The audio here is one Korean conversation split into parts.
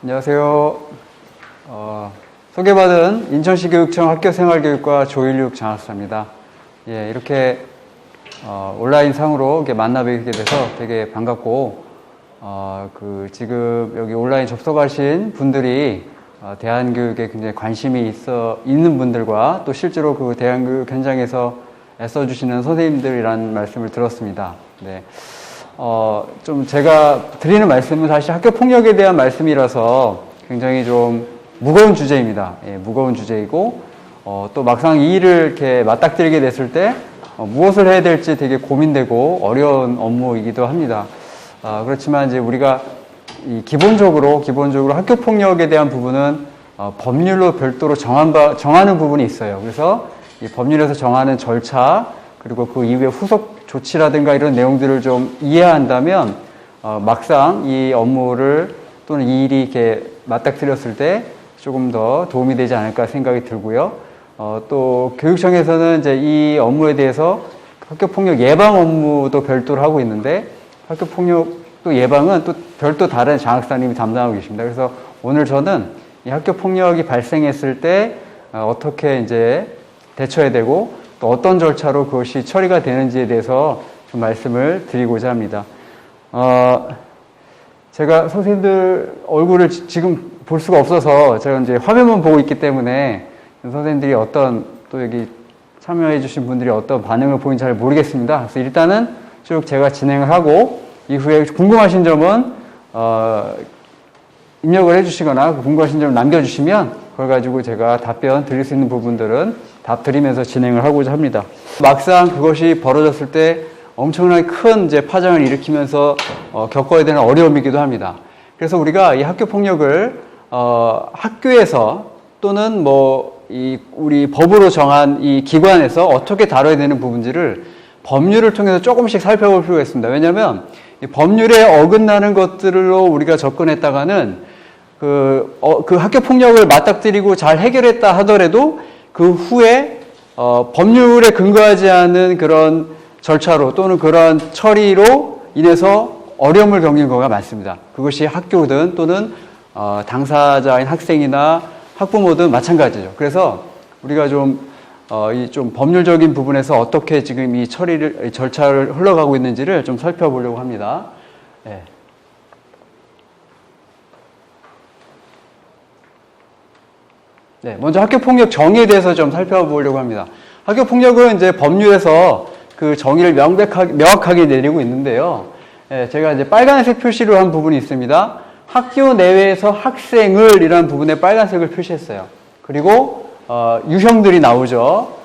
안녕하세요. 소개받은 인천시 교육청 학교생활교육과 조일육 장학사입니다. 예, 이렇게 온라인 상으로 이렇게 만나 뵙게 돼서 되게 반갑고, 지금 여기 온라인 접속하신 분들이 대한교육에 굉장히 관심이 있는 분들과 또 실제로 그 대한교육 현장에서 애써주시는 선생님들이라는 말씀을 들었습니다. 네. 좀 제가 드리는 말씀은 사실 학교 폭력에 대한 말씀이라서 굉장히 좀 무거운 주제입니다. 예, 무거운 주제이고, 또 막상 이 일을 이렇게 맞닥뜨리게 됐을 때, 무엇을 해야 될지 되게 고민되고 어려운 업무이기도 합니다. 그렇지만 이제 우리가 기본적으로 학교 폭력에 대한 부분은 법률로 별도로 정하는 부분이 있어요. 그래서 이 법률에서 정하는 절차, 그리고 그 이후에 후속 조치라든가 이런 내용들을 좀 이해한다면, 막상 이 업무를 또는 이 일이 이렇게 맞닥뜨렸을 때 조금 더 도움이 되지 않을까 생각이 들고요. 또 교육청에서는 이제 이 업무에 대해서 학교폭력 예방 업무도 별도로 하고 있는데, 학교폭력 또 예방은 또 별도 다른 장학사님이 담당하고 계십니다. 그래서 오늘 저는 이 학교폭력이 발생했을 때 어떻게 이제 대처해야 되고, 또 어떤 절차로 그것이 처리가 되는지에 대해서 좀 말씀을 드리고자 합니다. 제가 선생님들 얼굴을 지금 볼 수가 없어서 제가 이제 화면만 보고 있기 때문에 선생님들이 또 여기 참여해 주신 분들이 어떤 반응을 보이는지 잘 모르겠습니다. 그래서 일단은 쭉 제가 진행을 하고, 이후에 궁금하신 점은 입력을 해주시거나 궁금하신 점을 남겨주시면 그걸 가지고 제가 답변 드릴 수 있는 부분들은 답 드리면서 진행을 하고자 합니다. 막상 그것이 벌어졌을 때 엄청나게 큰 이제 파장을 일으키면서 겪어야 되는 어려움이기도 합니다. 그래서 우리가 이 학교 폭력을 학교에서 또는 우리 법으로 정한 이 기관에서 어떻게 다뤄야 되는 부분들을 법률을 통해서 조금씩 살펴볼 필요가 있습니다. 왜냐하면 이 법률에 어긋나는 것들로 우리가 접근했다가는 그 학교 폭력을 맞닥뜨리고 잘 해결했다 하더라도 그 후에 법률에 근거하지 않은 그런 절차로 또는 그런 처리로 인해서 어려움을 겪는 경우가 많습니다. 그것이 학교든 또는 당사자인 학생이나 학부모든 마찬가지죠. 그래서 우리가 좀 법률적인 부분에서 어떻게 지금 이 절차를 흘러가고 있는지를 좀 살펴보려고 합니다. 네. 네, 먼저 학교폭력 정의에 대해서 좀 살펴보려고 합니다. 학교폭력은 이제 법률에서 그 정의를 명확하게 내리고 있는데요. 네, 제가 이제 빨간색 표시로 한 부분이 있습니다. 학교 내외에서 학생을 이라는 부분에 빨간색을 표시했어요. 그리고 유형들이 나오죠.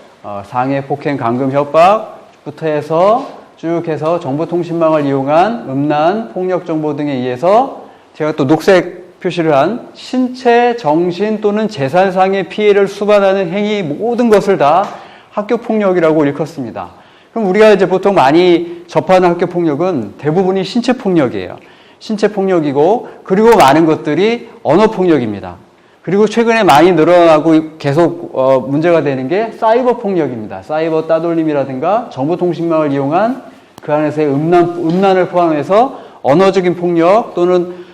상해, 폭행, 감금, 협박부터 해서 쭉 해서 정보통신망을 이용한 음란, 폭력 정보 등에 의해서 제가 또 녹색 표시를 한 신체, 정신 또는 재산상의 피해를 수반하는 행위 모든 것을 다 학교폭력이라고 일컫습니다. 그럼 우리가 이제 보통 많이 접하는 학교폭력은 대부분이 신체폭력이에요. 신체폭력이고, 그리고 많은 것들이 언어폭력입니다. 그리고 최근에 많이 늘어나고 계속 문제가 되는 게 사이버 폭력입니다. 사이버 따돌림이라든가 정보통신망을 이용한 그 안에서의 음란을 포함해서 언어적인 폭력 또는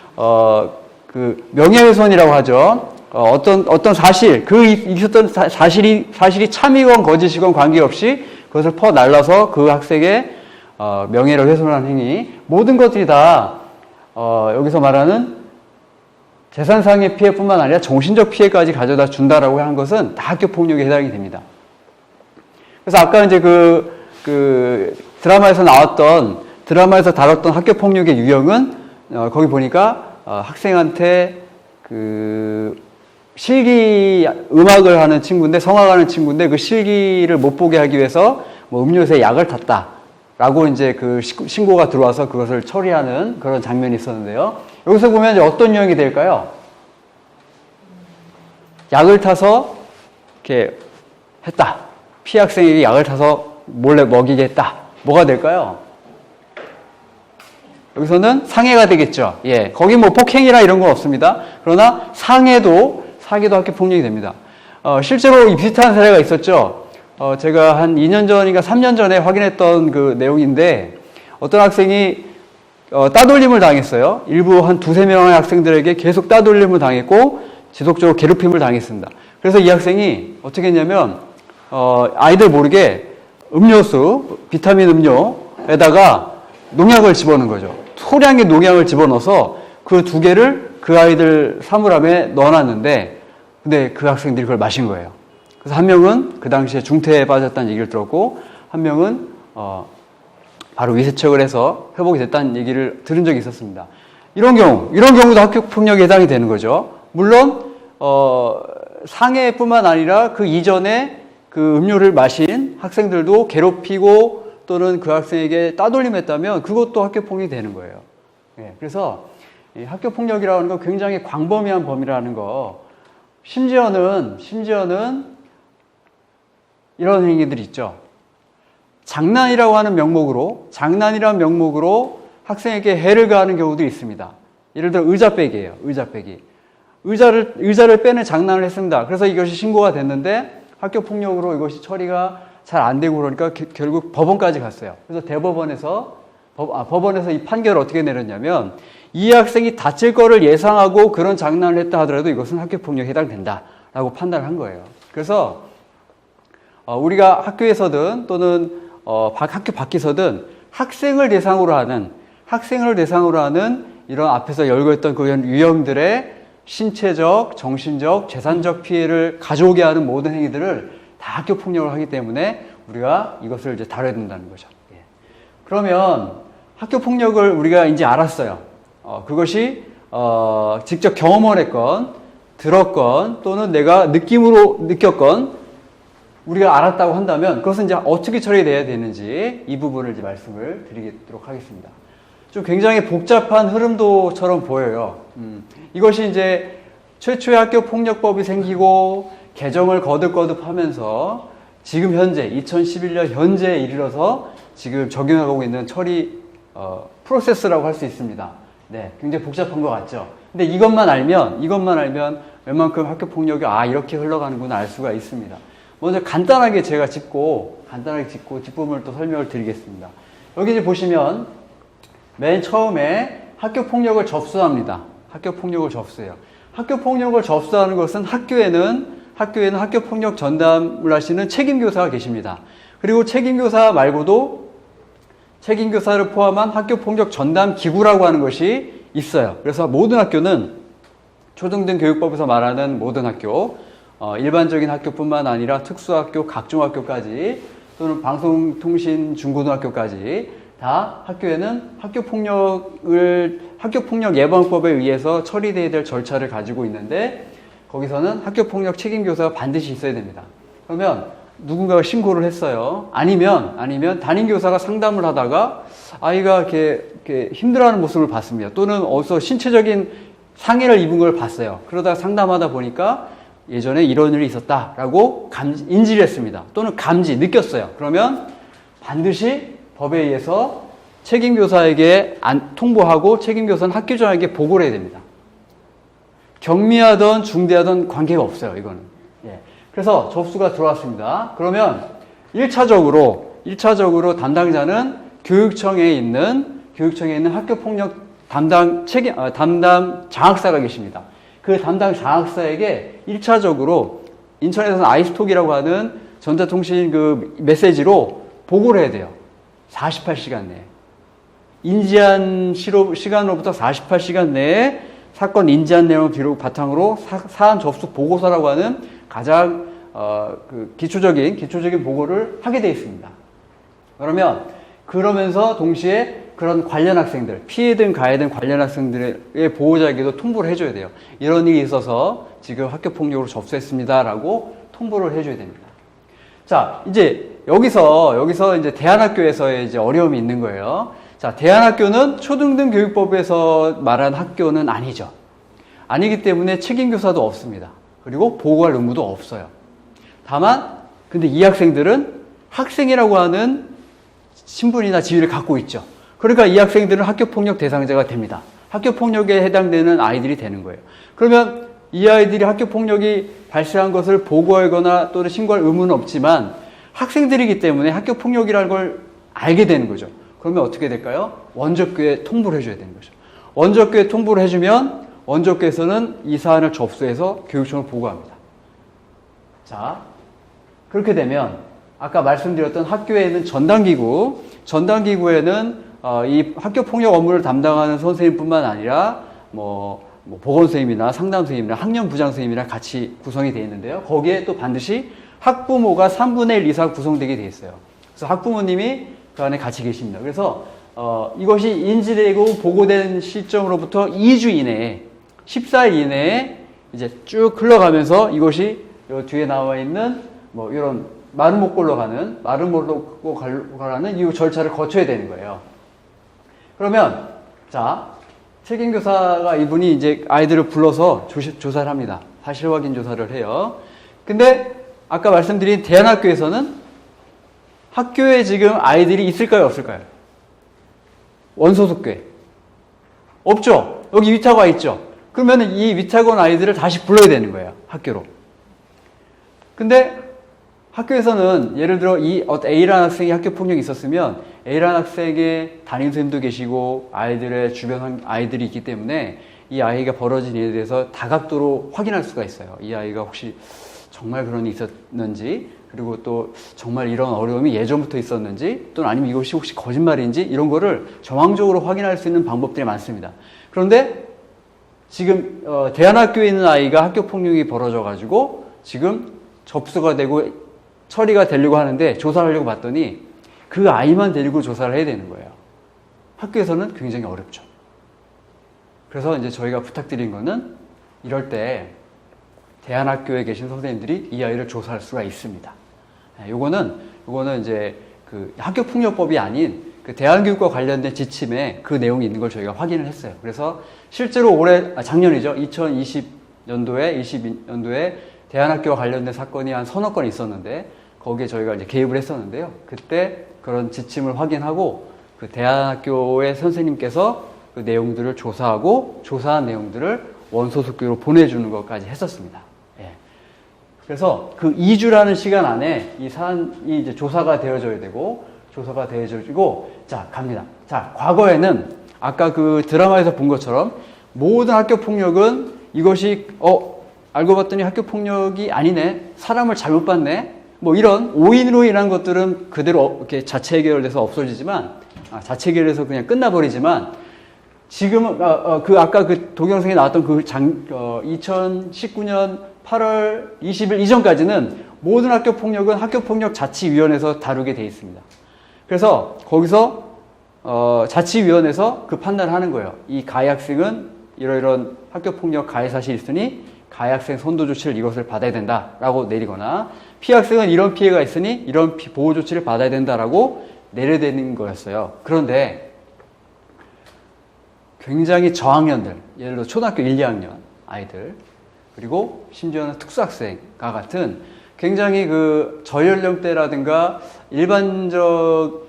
그 명예훼손이라고 하죠. 어떤 사실, 있었던 사실이 참이건 거짓이건 관계없이 그것을 퍼날라서 그 학생의 명예를 훼손하는 행위, 모든 것들이 다 여기서 말하는 재산상의 피해뿐만 아니라 정신적 피해까지 가져다 준다라고 하는 것은 다 학교 폭력에 해당이 됩니다. 그래서 아까 이제 드라마에서 다뤘던 학교 폭력의 유형은 거기 보니까 학생한테 실기 음악을 하는 친구인데, 성악하는 친구인데 그 실기를 못 보게 하기 위해서 음료수에 약을 탔다라고 이제 그 신고가 들어와서 그것을 처리하는 그런 장면이 있었는데요. 여기서 보면 이제 어떤 유형이 될까요? 약을 타서 이렇게 했다. 피해 학생에게 약을 타서 몰래 먹이게 했다. 뭐가 될까요? 여기서는 상해가 되겠죠. 예. 거기 폭행이나 이런 건 없습니다. 그러나 사기도 학교 폭력이 됩니다. 실제로 비슷한 사례가 있었죠. 제가 한 2년 전인가 3년 전에 확인했던 그 내용인데, 어떤 학생이 따돌림을 당했어요. 일부 한 두세 명의 학생들에게 계속 따돌림을 당했고 지속적으로 괴롭힘을 당했습니다. 그래서 이 학생이 어떻게 했냐면 아이들 모르게 음료수, 비타민 음료에다가 농약을 집어넣은 거죠. 소량의 농약을 집어넣어서 그 두 개를 그 아이들 사물함에 넣어놨는데 근데 그 학생들이 그걸 마신 거예요. 그래서 한 명은 그 당시에 중태에 빠졌다는 얘기를 들었고 한 명은 바로 위세척을 해서 회복이 됐다는 얘기를 들은 적이 있었습니다. 이런 경우도 학교 폭력에 해당이 되는 거죠. 물론 상해뿐만 아니라 그 이전에 그 음료를 마신 학생들도 괴롭히고 또는 그 학생에게 따돌림했다면 그것도 학교 폭력이 되는 거예요. 예, 그래서 이 학교 폭력이라는 건 굉장히 광범위한 범위라는 거. 심지어는 이런 행위들이 있죠. 장난이라는 명목으로 학생에게 해를 가하는 경우도 있습니다. 예를 들어 의자 빼기예요. 의자 빼기. 의자를 빼는 장난을 했습니다. 그래서 이것이 신고가 됐는데 학교 폭력으로 이것이 처리가 잘 안 되고 그러니까 결국 법원까지 갔어요. 그래서 법원에서 이 판결을 어떻게 내렸냐면 이 학생이 다칠 거를 예상하고 그런 장난을 했다 하더라도 이것은 학교 폭력에 해당된다라고 판단을 한 거예요. 그래서 우리가 학교에서든 또는 학교 밖에서든 학생을 대상으로 하는 이런 앞에서 열거했던 그런 유형들의 신체적, 정신적, 재산적 피해를 가져오게 하는 모든 행위들을 다 학교 폭력을 하기 때문에 우리가 이것을 이제 다뤄야 된다는 거죠. 예. 그러면 학교 폭력을 우리가 이제 알았어요. 그것이 직접 경험을 했건 들었건 또는 내가 느낌으로 느꼈건 우리가 알았다고 한다면 그것은 이제 어떻게 처리돼야 되는지 이 부분을 이제 말씀을 드리도록 하겠습니다. 좀 굉장히 복잡한 흐름도처럼 보여요. 이것이 이제 최초의 학교 폭력법이 생기고 개정을 거듭 하면서 지금 현재 2011년 현재에 이르러서 지금 적용하고 있는 처리 프로세스라고 할 수 있습니다. 네, 굉장히 복잡한 것 같죠. 근데 이것만 알면 웬만큼 학교 폭력이 이렇게 흘러가는구나 알 수가 있습니다. 먼저 간단하게 짚고 뒷부분을 또 설명을 드리겠습니다. 여기 이제 보시면 맨 처음에 학교 폭력을 접수합니다. 학교 폭력을 접수해요. 학교 폭력을 접수하는 것은 학교에는 학교 폭력 전담을 하시는 책임교사가 계십니다. 그리고 책임교사 말고도 책임교사를 포함한 학교 폭력 전담 기구라고 하는 것이 있어요. 그래서 모든 학교는 초등등 교육법에서 말하는 모든 학교, 일반적인 학교뿐만 아니라 특수학교, 각종학교까지 또는 방송통신 중고등학교까지 다 학교에는 학교 폭력 예방법에 의해서 처리돼야 될 절차를 가지고 있는데 거기서는 학교 폭력 책임교사가 반드시 있어야 됩니다. 그러면 누군가가 신고를 했어요. 아니면 담임교사가 상담을 하다가 아이가 이렇게 힘들어하는 모습을 봤습니다. 또는 어디서 신체적인 상해를 입은 걸 봤어요. 그러다가 상담하다 보니까 예전에 이런 일이 있었다라고 인지를 했습니다. 또는 느꼈어요. 그러면 반드시 법에 의해서 책임교사에게 통보하고 책임교사는 학교장에게 보고를 해야 됩니다. 경미하던 중대하던 관계가 없어요. 이거는. 예. 그래서 접수가 들어왔습니다. 그러면 1차적으로 담당자는 교육청에 있는 학교폭력 담당 장학사가 계십니다. 그 담당 장학사에게 1차적으로 인천에서는 아이스톡이라고 하는 전자통신 그 메시지로 보고를 해야 돼요. 48시간 내에. 인지한 시간으로부터 48시간 내에 사건 인지한 내용을 바탕으로 사안 접수 보고서라고 하는 가장 기초적인 보고를 하게 되어 있습니다. 그러면서 동시에 그런 관련 학생들, 피해든 가해든 관련 학생들의 보호자에게도 통보를 해줘야 돼요. 이런 일이 있어서 지금 학교폭력으로 접수했습니다라고 통보를 해줘야 됩니다. 자, 이제 여기서 이제 대안학교에서의 이제 어려움이 있는 거예요. 자, 대안학교는 초등등 교육법에서 말한 학교는 아니죠. 아니기 때문에 책임교사도 없습니다. 그리고 보고할 의무도 없어요. 다만, 근데 이 학생들은 학생이라고 하는 신분이나 지위를 갖고 있죠. 그러니까 이 학생들은 학교폭력 대상자가 됩니다. 학교폭력에 해당되는 아이들이 되는 거예요. 그러면 이 아이들이 학교폭력이 발생한 것을 보고하거나 또는 신고할 의무는 없지만 학생들이기 때문에 학교폭력이라는 걸 알게 되는 거죠. 그러면 어떻게 될까요? 원적교에 통보를 해줘야 되는 거죠. 원적교에 통보를 해주면 원적교에서는 이 사안을 접수해서 교육청을 보고합니다. 자, 그렇게 되면 아까 말씀드렸던 학교에는 전담기구에는 이 학교폭력 업무를 담당하는 선생님뿐만 아니라 뭐 보건선생님이나 상담선생님이나 학년부장선생님이랑 같이 구성이 되어 있는데요. 거기에 또 반드시 학부모가 3분의 1 이상 구성되게 되어 있어요. 그래서 학부모님이 그 안에 같이 계십니다. 그래서 이것이 인지되고 보고된 시점으로부터 2주 이내에 14일 이내에 이제 쭉 흘러가면서 이것이 요 뒤에 나와 있는 뭐 이런 마름모꼴로 가는 이 절차를 거쳐야 되는 거예요. 그러면 자 책임교사가 이분이 이제 아이들을 불러서 조사를 합니다. 사실 확인 조사를 해요. 근데 아까 말씀드린 대안학교에서는 학교에 지금 아이들이 있을까요, 없을까요? 원소속교회 없죠. 여기 위탁 와 있죠. 그러면 이 위탁 온 아이들을 다시 불러야 되는 거예요, 학교로. 근데 학교에서는 예를 들어 이 A라는 학생이 학교 폭력이 있었으면 A라는 학생의 담임선생님도 계시고 아이들의 주변 아이들이 있기 때문에 이 아이가 벌어진 일에 대해서 다각도로 확인할 수가 있어요. 이 아이가 혹시 정말 그런 일이 있었는지, 그리고 또 정말 이런 어려움이 예전부터 있었는지, 또는 아니면 이것이 혹시 거짓말인지, 이런 거를 정황적으로 확인할 수 있는 방법들이 많습니다. 그런데 지금 대안학교에 있는 아이가 학교 폭력이 벌어져 가지고 지금 접수가 되고 처리가 되려고 하는데 조사를 하려고 봤더니 그 아이만 데리고 조사를 해야 되는 거예요. 학교에서는 굉장히 어렵죠. 그래서 이제 저희가 부탁드린 거는 이럴 때 대안학교에 계신 선생님들이 이 아이를 조사할 수가 있습니다. 요거는 이제 그 학교폭력법이 아닌 그 대안교육과 관련된 지침에 그 내용이 있는 걸 저희가 확인을 했어요. 그래서 실제로 작년이죠. 2022년도에 대안학교와 관련된 사건이 한 서너 건 있었는데 거기에 저희가 이제 개입을 했었는데요. 그때 그런 지침을 확인하고 그 대안학교의 선생님께서 그 내용들을 조사하고 조사한 내용들을 원소속교로 보내주는 것까지 했었습니다. 예. 그래서 그 2주라는 시간 안에 이 사안이 이제 조사가 되어져야 되고 조사가 되어지고 자 갑니다. 자 과거에는 아까 그 드라마에서 본 것처럼 모든 학교 폭력은 이것이 알고 봤더니 학교 폭력이 아니네, 사람을 잘못 봤네, 뭐 이런 오인으로 인한 것들은 그대로 이렇게 자체 해결돼서 없어지지만 자체 해결해서 그냥 끝나버리지만 지금은 아까 그 동영상에 나왔던 그 2019년 8월 20일 이전까지는 모든 학교 폭력은 학교폭력 자치위원회에서 다루게 돼 있습니다. 그래서 거기서 자치위원회에서 그 판단을 하는 거예요. 이 가해 학생은 이러이런 학교폭력 가해 사실이 있으니 가해 학생 선도 조치를 이것을 받아야 된다라고 내리거나 피해 학생은 이런 피해가 있으니 이런 보호 조치를 받아야 된다라고 내려야 되는 거였어요. 그런데 굉장히 저학년들, 예를 들어 초등학교 1, 2학년 아이들, 그리고 심지어는 특수학생과 같은 굉장히 그 저연령대라든가 일반적인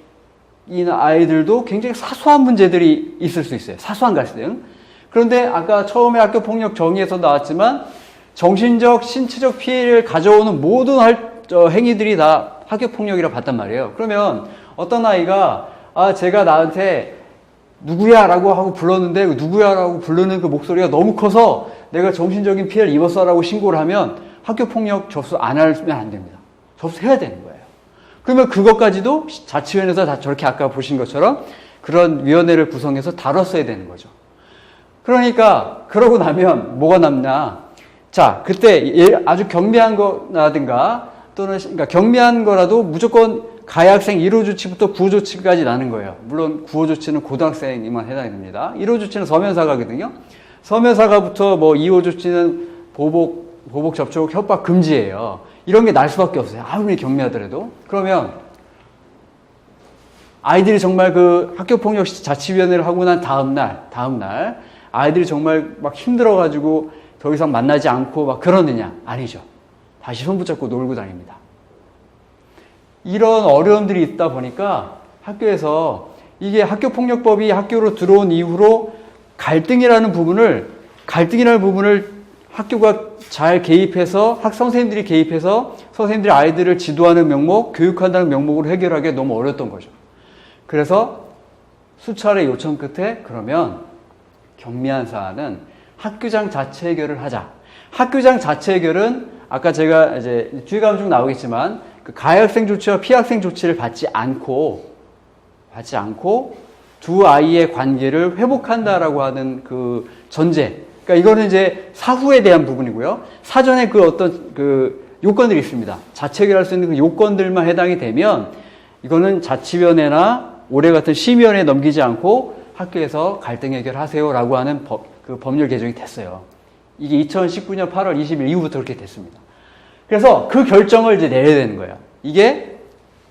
아이들도 굉장히 사소한 문제들이 있을 수 있어요. 사소한 갈등. 그런데 아까 처음에 학교폭력 정의에서 나왔지만 정신적, 신체적 피해를 가져오는 모든 행위들이 다 학교폭력이라고 봤단 말이에요. 그러면 어떤 아이가 제가 나한테 누구야? 라고 하고 불렀는데 누구야? 라고 부르는 그 목소리가 너무 커서 내가 정신적인 피해를 입었어 라고 신고를 하면 학교폭력 접수 안 하면 안 됩니다. 접수해야 되는 거예요. 그러면 그것까지도 자치위원회에서 다 저렇게 아까 보신 것처럼 그런 위원회를 구성해서 다뤘어야 되는 거죠. 그러니까 그러고 나면 뭐가 남냐? 자, 그때 아주 경미한 거라든가 또는 그러니까 경미한 거라도 무조건 가해 학생 1호 조치부터 9호 조치까지 나는 거예요. 물론 9호 조치는 고등학생이만 해당이 됩니다. 1호 조치는 서면사과거든요. 서면사과부터 뭐 2호 조치는 보복 접촉 협박 금지예요. 이런 게 날 수밖에 없어요. 아무리 경미하더라도. 그러면 아이들이 정말 그 학교폭력 자치위원회를 하고 난 다음 날 아이들이 정말 막 힘들어가지고 더 이상 만나지 않고 막 그러느냐? 아니죠. 다시 손 붙잡고 놀고 다닙니다. 이런 어려움들이 있다 보니까 학교에서 이게 학교폭력법이 학교로 들어온 이후로 갈등이라는 부분을 학교가 잘 개입해서 선생님들이 개입해서 선생님들이 아이들을 지도하는 명목, 교육한다는 명목으로 해결하기가 너무 어려웠던 거죠. 그래서 수차례 요청 끝에 그러면 경미한 사안은 학교장 자체 해결을 하자. 학교장 자체 해결은 아까 제가 이제 뒤에 가면 좀 나오겠지만 그 가해학생 조치와 피해학생 조치를 받지 않고 두 아이의 관계를 회복한다라고 하는 그 전제. 그러니까 이거는 이제 사후에 대한 부분이고요. 사전에 그 어떤 그 요건들이 있습니다. 자체 해결할 수 있는 그 요건들만 해당이 되면 이거는 자치위원회나 올해 같은 심의위원회에 넘기지 않고 학교에서 갈등 해결하세요라고 하는 그 법률 개정이 됐어요. 이게 2019년 8월 20일 이후부터 그렇게 됐습니다. 그래서 그 결정을 이제 내려야 되는 거예요. 이게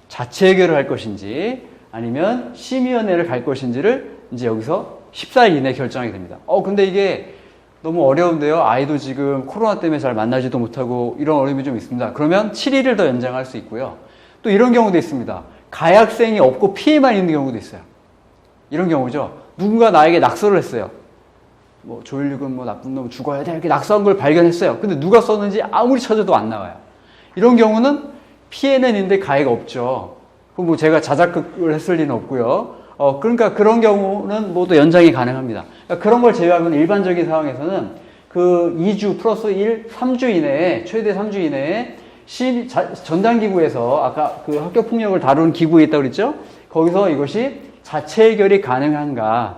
자체 해결을 할 것인지 아니면 심의위원회를 갈 것인지를 이제 여기서 14일 이내에 결정하게 됩니다. 근데 이게 너무 어려운데요. 아이도 지금 코로나 때문에 잘 만나지도 못하고 이런 어려움이 좀 있습니다. 그러면 7일을 더 연장할 수 있고요. 또 이런 경우도 있습니다. 가해 학생이 없고 피해만 있는 경우도 있어요. 이런 경우죠. 누군가 나에게 낙서를 했어요. 뭐 조일육은 뭐 나쁜 놈 죽어야 돼 이렇게 낙서한 걸 발견했어요. 근데 누가 썼는지 아무리 찾아도 안 나와요. 이런 경우는 피해는 있는데 가해가 없죠. 그럼 뭐 제가 자작극을 했을 리는 없고요. 그러니까 그런 경우는 모두 연장이 가능합니다. 그러니까 그런 걸 제외하고는 일반적인 상황에서는 그 2주 플러스 1, 3주 이내에, 최대 3주 이내에 전담기구에서 아까 그 학교 폭력을 다루는 기구에 있다고 그랬죠? 거기서 이것이 자체 해결이 가능한가를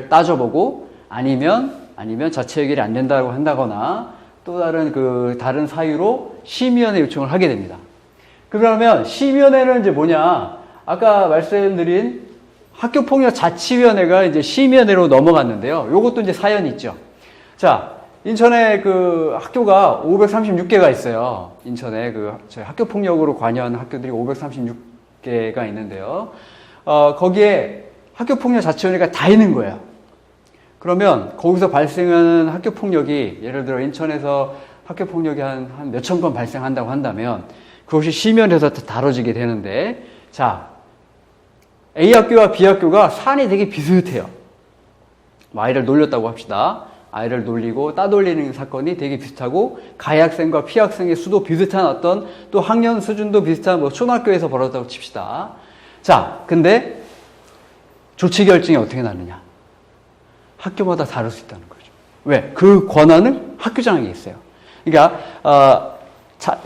따져보고 아니면 자체 해결이 안 된다고 한다거나 또 다른 사유로 심의위원회 요청을 하게 됩니다. 그러면 심의위원회는 이제 뭐냐? 아까 말씀드린 학교폭력 자치위원회가 이제 심의위원회로 넘어갔는데요. 요것도 이제 사연이 있죠. 자, 인천에 그 학교가 536개가 있어요. 인천에 저희 학교폭력으로 관여하는 학교들이 536개가 있는데요. 거기에 학교폭력 자치위원회가 다 있는 거예요. 그러면 거기서 발생하는 학교폭력이 예를 들어 인천에서 학교폭력이 한 몇천 건 발생한다고 한다면 그것이 심의위원회에서 다뤄지게 되는데 자, A학교와 B학교가 사안이 되게 비슷해요. 아이를 놀렸다고 합시다. 아이를 놀리고 따돌리는 사건이 되게 비슷하고 가해 학생과 피해 학생의 수도 비슷한 어떤 또 학년 수준도 비슷한 뭐 초등학교에서 벌어졌다고 칩시다. 자, 근데 조치 결정이 어떻게 나느냐? 학교마다 다를 수 있다는 거죠. 왜? 그 권한은 학교장에게 있어요. 그러니까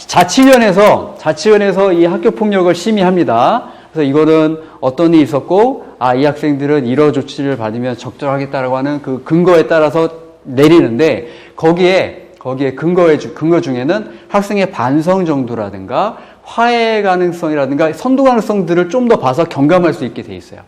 자치위원회에서 이 학교 폭력을 심의합니다. 그래서 이거는 어떤 일이 있었고, 이 학생들은 이러 조치를 받으면 적절하겠다라고 하는 그 근거에 따라서 내리는데, 거기에 근거 중에는 학생의 반성 정도라든가, 화해 가능성이라든가, 선도 가능성들을 좀 더 봐서 경감할 수 있게 돼 있어요.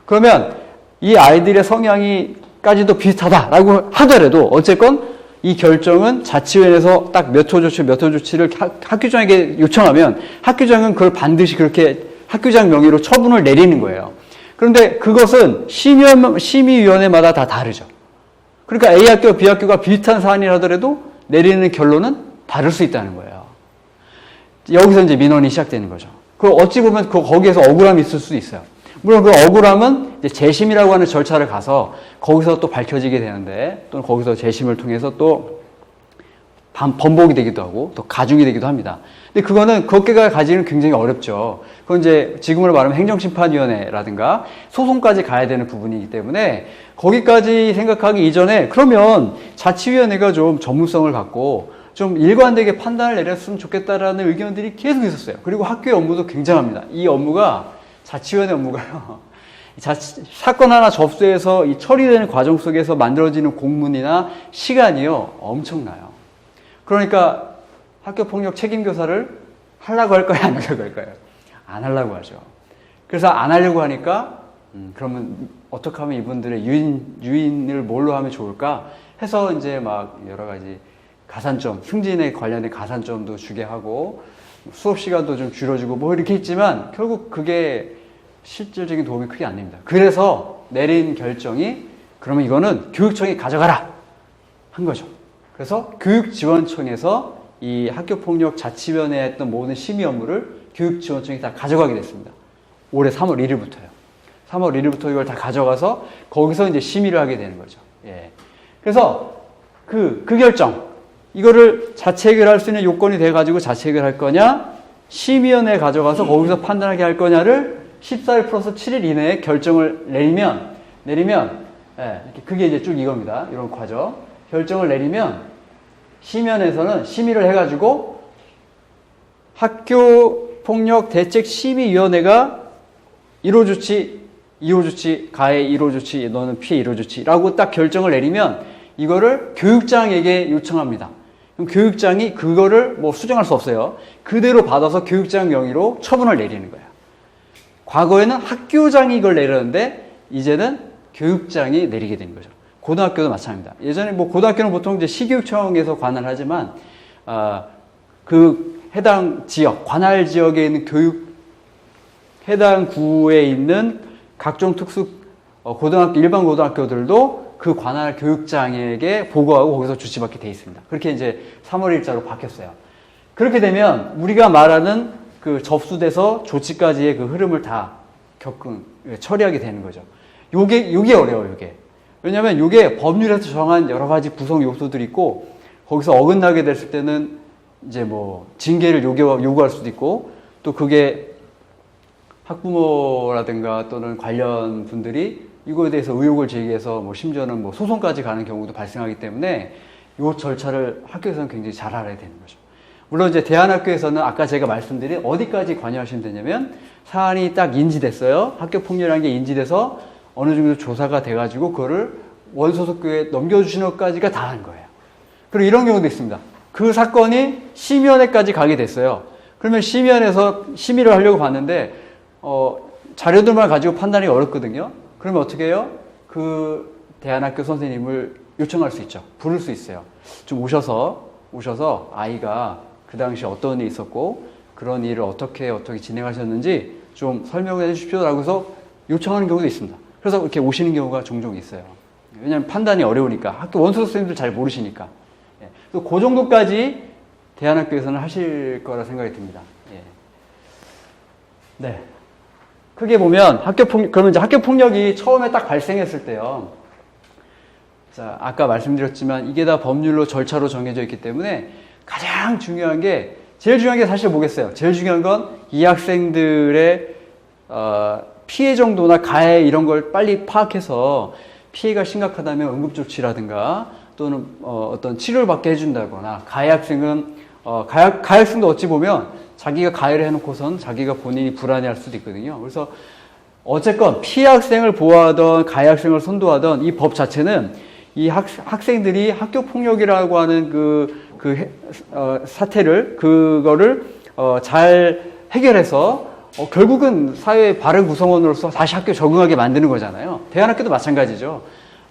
그러면 이 아이들의 성향이까지도 비슷하다라고 하더라도, 어쨌건 이 결정은 자치위원회에서 딱 몇 호 조치를 학교장에게 요청하면 학교장은 그걸 반드시 그렇게 학교장 명의로 처분을 내리는 거예요. 그런데 그것은 심의위원회마다 다 다르죠. 그러니까 A학교, B학교가 비슷한 사안이라 하더라도 내리는 결론은 다를 수 있다는 거예요. 여기서 이제 민원이 시작되는 거죠. 그 어찌 보면 거기에서 억울함이 있을 수도 있어요. 물론 그 억울함은 이제 재심이라고 하는 절차를 가서 거기서 또 밝혀지게 되는데 또는 거기서 재심을 통해서 또 번복이 되기도 하고 또 가중이 되기도 합니다. 근데 그거는 그것가 가지는 굉장히 어렵죠. 그건 이제 지금으로 말하면 행정심판위원회라든가 소송까지 가야 되는 부분이기 때문에 거기까지 생각하기 이전에 그러면 자치위원회가 좀 전문성을 갖고 좀 일관되게 판단을 내렸으면 좋겠다라는 의견들이 계속 있었어요. 그리고 학교의 업무도 굉장합니다. 이 업무가 자치위원회 업무가요. 사건 하나 접수해서 이 처리되는 과정 속에서 만들어지는 공문이나 시간이요. 엄청나요. 그러니까 학교폭력 책임교사를 하려고 할까요? 안 하려고 할까요? 안 하려고 하죠. 그래서 안 하려고 하니까 그러면 어떻게 하면 이분들의 유인을 뭘로 하면 좋을까? 해서 이제 막 여러 가지 가산점, 승진에 관련된 가산점도 주게 하고 수업 시간도 좀 줄여주고 뭐 이렇게 했지만 결국 그게 실질적인 도움이 크게 안 됩니다. 그래서 내린 결정이 그러면 이거는 교육청이 가져가라 한 거죠. 그래서 교육지원청에서 이 학교폭력 자치위원회에 했던 모든 심의 업무를 교육지원청이 다 가져가게 됐습니다. 올해 3월 1일부터요. 3월 1일부터 이걸 다 가져가서 거기서 이제 심의를 하게 되는 거죠. 예. 그래서 그 결정, 이거를 자체 해결할 수 있는 요건이 돼가지고 자체 해결할 거냐, 심의위원회에 가져가서 거기서 판단하게 할 거냐를 14일 플러스 7일 이내에 결정을 내리면 그게 이제 쭉 이겁니다. 이런 과정. 결정을 내리면 심의원에서는 심의를 해가지고 학교폭력대책심의위원회가 1호 조치, 2호 조치, 가해 1호 조치, 너는 피해 1호 조치라고 딱 결정을 내리면 이거를 교육장에게 요청합니다. 그럼 교육장이 그거를 뭐 수정할 수 없어요. 그대로 받아서 교육장 명의로 처분을 내리는 거예요. 과거에는 학교장이 이걸 내렸는데 이제는 교육장이 내리게 되는 거죠. 고등학교도 마찬가지입니다. 예전에 뭐 고등학교는 보통 이제 시교육청에서 관할 하지만 그 해당 지역, 관할 지역에 있는 해당 구에 있는 각종 특수 고등학교, 일반 고등학교들도 그 관할 교육장에게 보고하고 거기서 조치받게 돼 있습니다. 그렇게 이제 3월 1일자로 바뀌었어요. 그렇게 되면 우리가 말하는 그 접수돼서 조치까지의 그 흐름을 다 처리하게 되는 거죠. 요게 어려워요, 요게. 왜냐면 요게 법률에서 정한 여러 가지 구성 요소들이 있고, 거기서 어긋나게 됐을 때는 이제 뭐 징계를 요구할 수도 있고, 또 그게 학부모라든가 또는 관련 분들이 이거에 대해서 의혹을 제기해서 뭐 심지어는 뭐 소송까지 가는 경우도 발생하기 때문에 요 절차를 학교에서는 굉장히 잘 알아야 되는 거죠. 물론 이제 대안학교에서는 아까 제가 말씀드린 어디까지 관여하시면 되냐면 사안이 딱 인지됐어요. 학교폭력이라는 게 인지돼서 어느 정도 조사가 돼가지고 그거를 원소속교에 넘겨주시는 것까지가 다 한 거예요. 그리고 이런 경우도 있습니다. 그 사건이 심의원회까지 가게 됐어요. 그러면 심의원에서 심의를 하려고 봤는데 자료들만 가지고 판단이 어렵거든요. 그러면 어떻게 해요? 그 대안학교 선생님을 요청할 수 있죠. 부를 수 있어요. 좀 오셔서 아이가 그 당시 어떤 일이 있었고 그런 일을 어떻게 진행하셨는지 좀 설명해 주십시오라고 해서 요청하는 경우도 있습니다. 그래서 이렇게 오시는 경우가 종종 있어요. 왜냐하면 판단이 어려우니까. 학교 원소 선생님들 잘 모르시니까. 그 정도까지 대안학교에서는 하실 거라 생각이 듭니다. 네. 크게 보면 그러면 이제 학교폭력이 처음에 딱 발생했을 때요. 자, 아까 말씀드렸지만 이게 다 법률로 절차로 정해져 있기 때문에 가장 중요한 게, 제일 중요한 게 사실 뭐겠어요? 제일 중요한 건 이 학생들의 피해 정도나 가해 이런 걸 빨리 파악해서 피해가 심각하다면 응급조치라든가 또는 어떤 치료를 받게 해준다거나, 가해 학생은 가해 학생도 어찌 보면 자기가 가해를 해놓고선 자기가 본인이 불안해할 수도 있거든요. 그래서 어쨌건 피해 학생을 보호하던 가해 학생을 선도하던 이 법 자체는 이 학생들이 학교 폭력이라고 하는 사태를 그거를 잘 해결해서 결국은 사회의 바른 구성원으로서 다시 학교 적응하게 만드는 거잖아요. 대안학교도 마찬가지죠.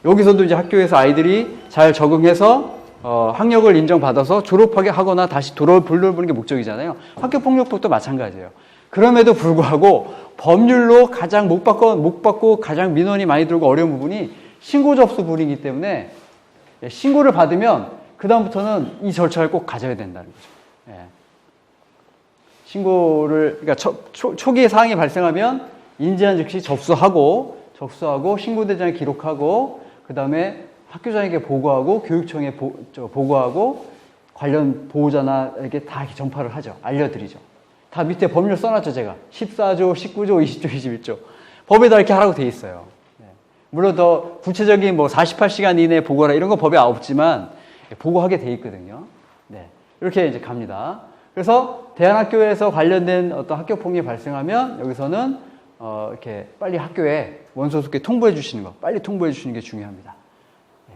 여기서도 이제 학교에서 아이들이 잘 적응해서 학력을 인정받아서 졸업하게 하거나 다시 돌아보는 게 목적이잖아요. 학교폭력법도 마찬가지예요. 그럼에도 불구하고 법률로 가장 못 받고 가장 민원이 많이 들고 어려운 부분이 신고 접수 부분이기 때문에 신고를 받으면 그다음부터는 이 절차를 꼭 가져야 된다는 거죠. 신고를, 그러니까 초기에 사항이 발생하면 인지한 즉시 접수하고 신고대장에 기록하고 그 다음에 학교장에게 보고하고 교육청에 보고하고 관련 보호자나에게 다 이렇게 전파를 하죠. 알려드리죠. 다 밑에 법률 써놨죠, 제가. 14조, 19조, 20조, 21조. 법에다 이렇게 하라고 돼 있어요. 물론 더 구체적인 48시간 이내에 보고하라 이런 건 법에 없지만 보고하게 돼 있거든요. 네. 이렇게 이제 갑니다. 그래서 대안학교에서 관련된 어떤 학교폭력이 발생하면 여기서는 이렇게 빨리 학교에 원소속교에 통보해 주시는 거, 빨리 통보해 주시는 게 중요합니다. 네.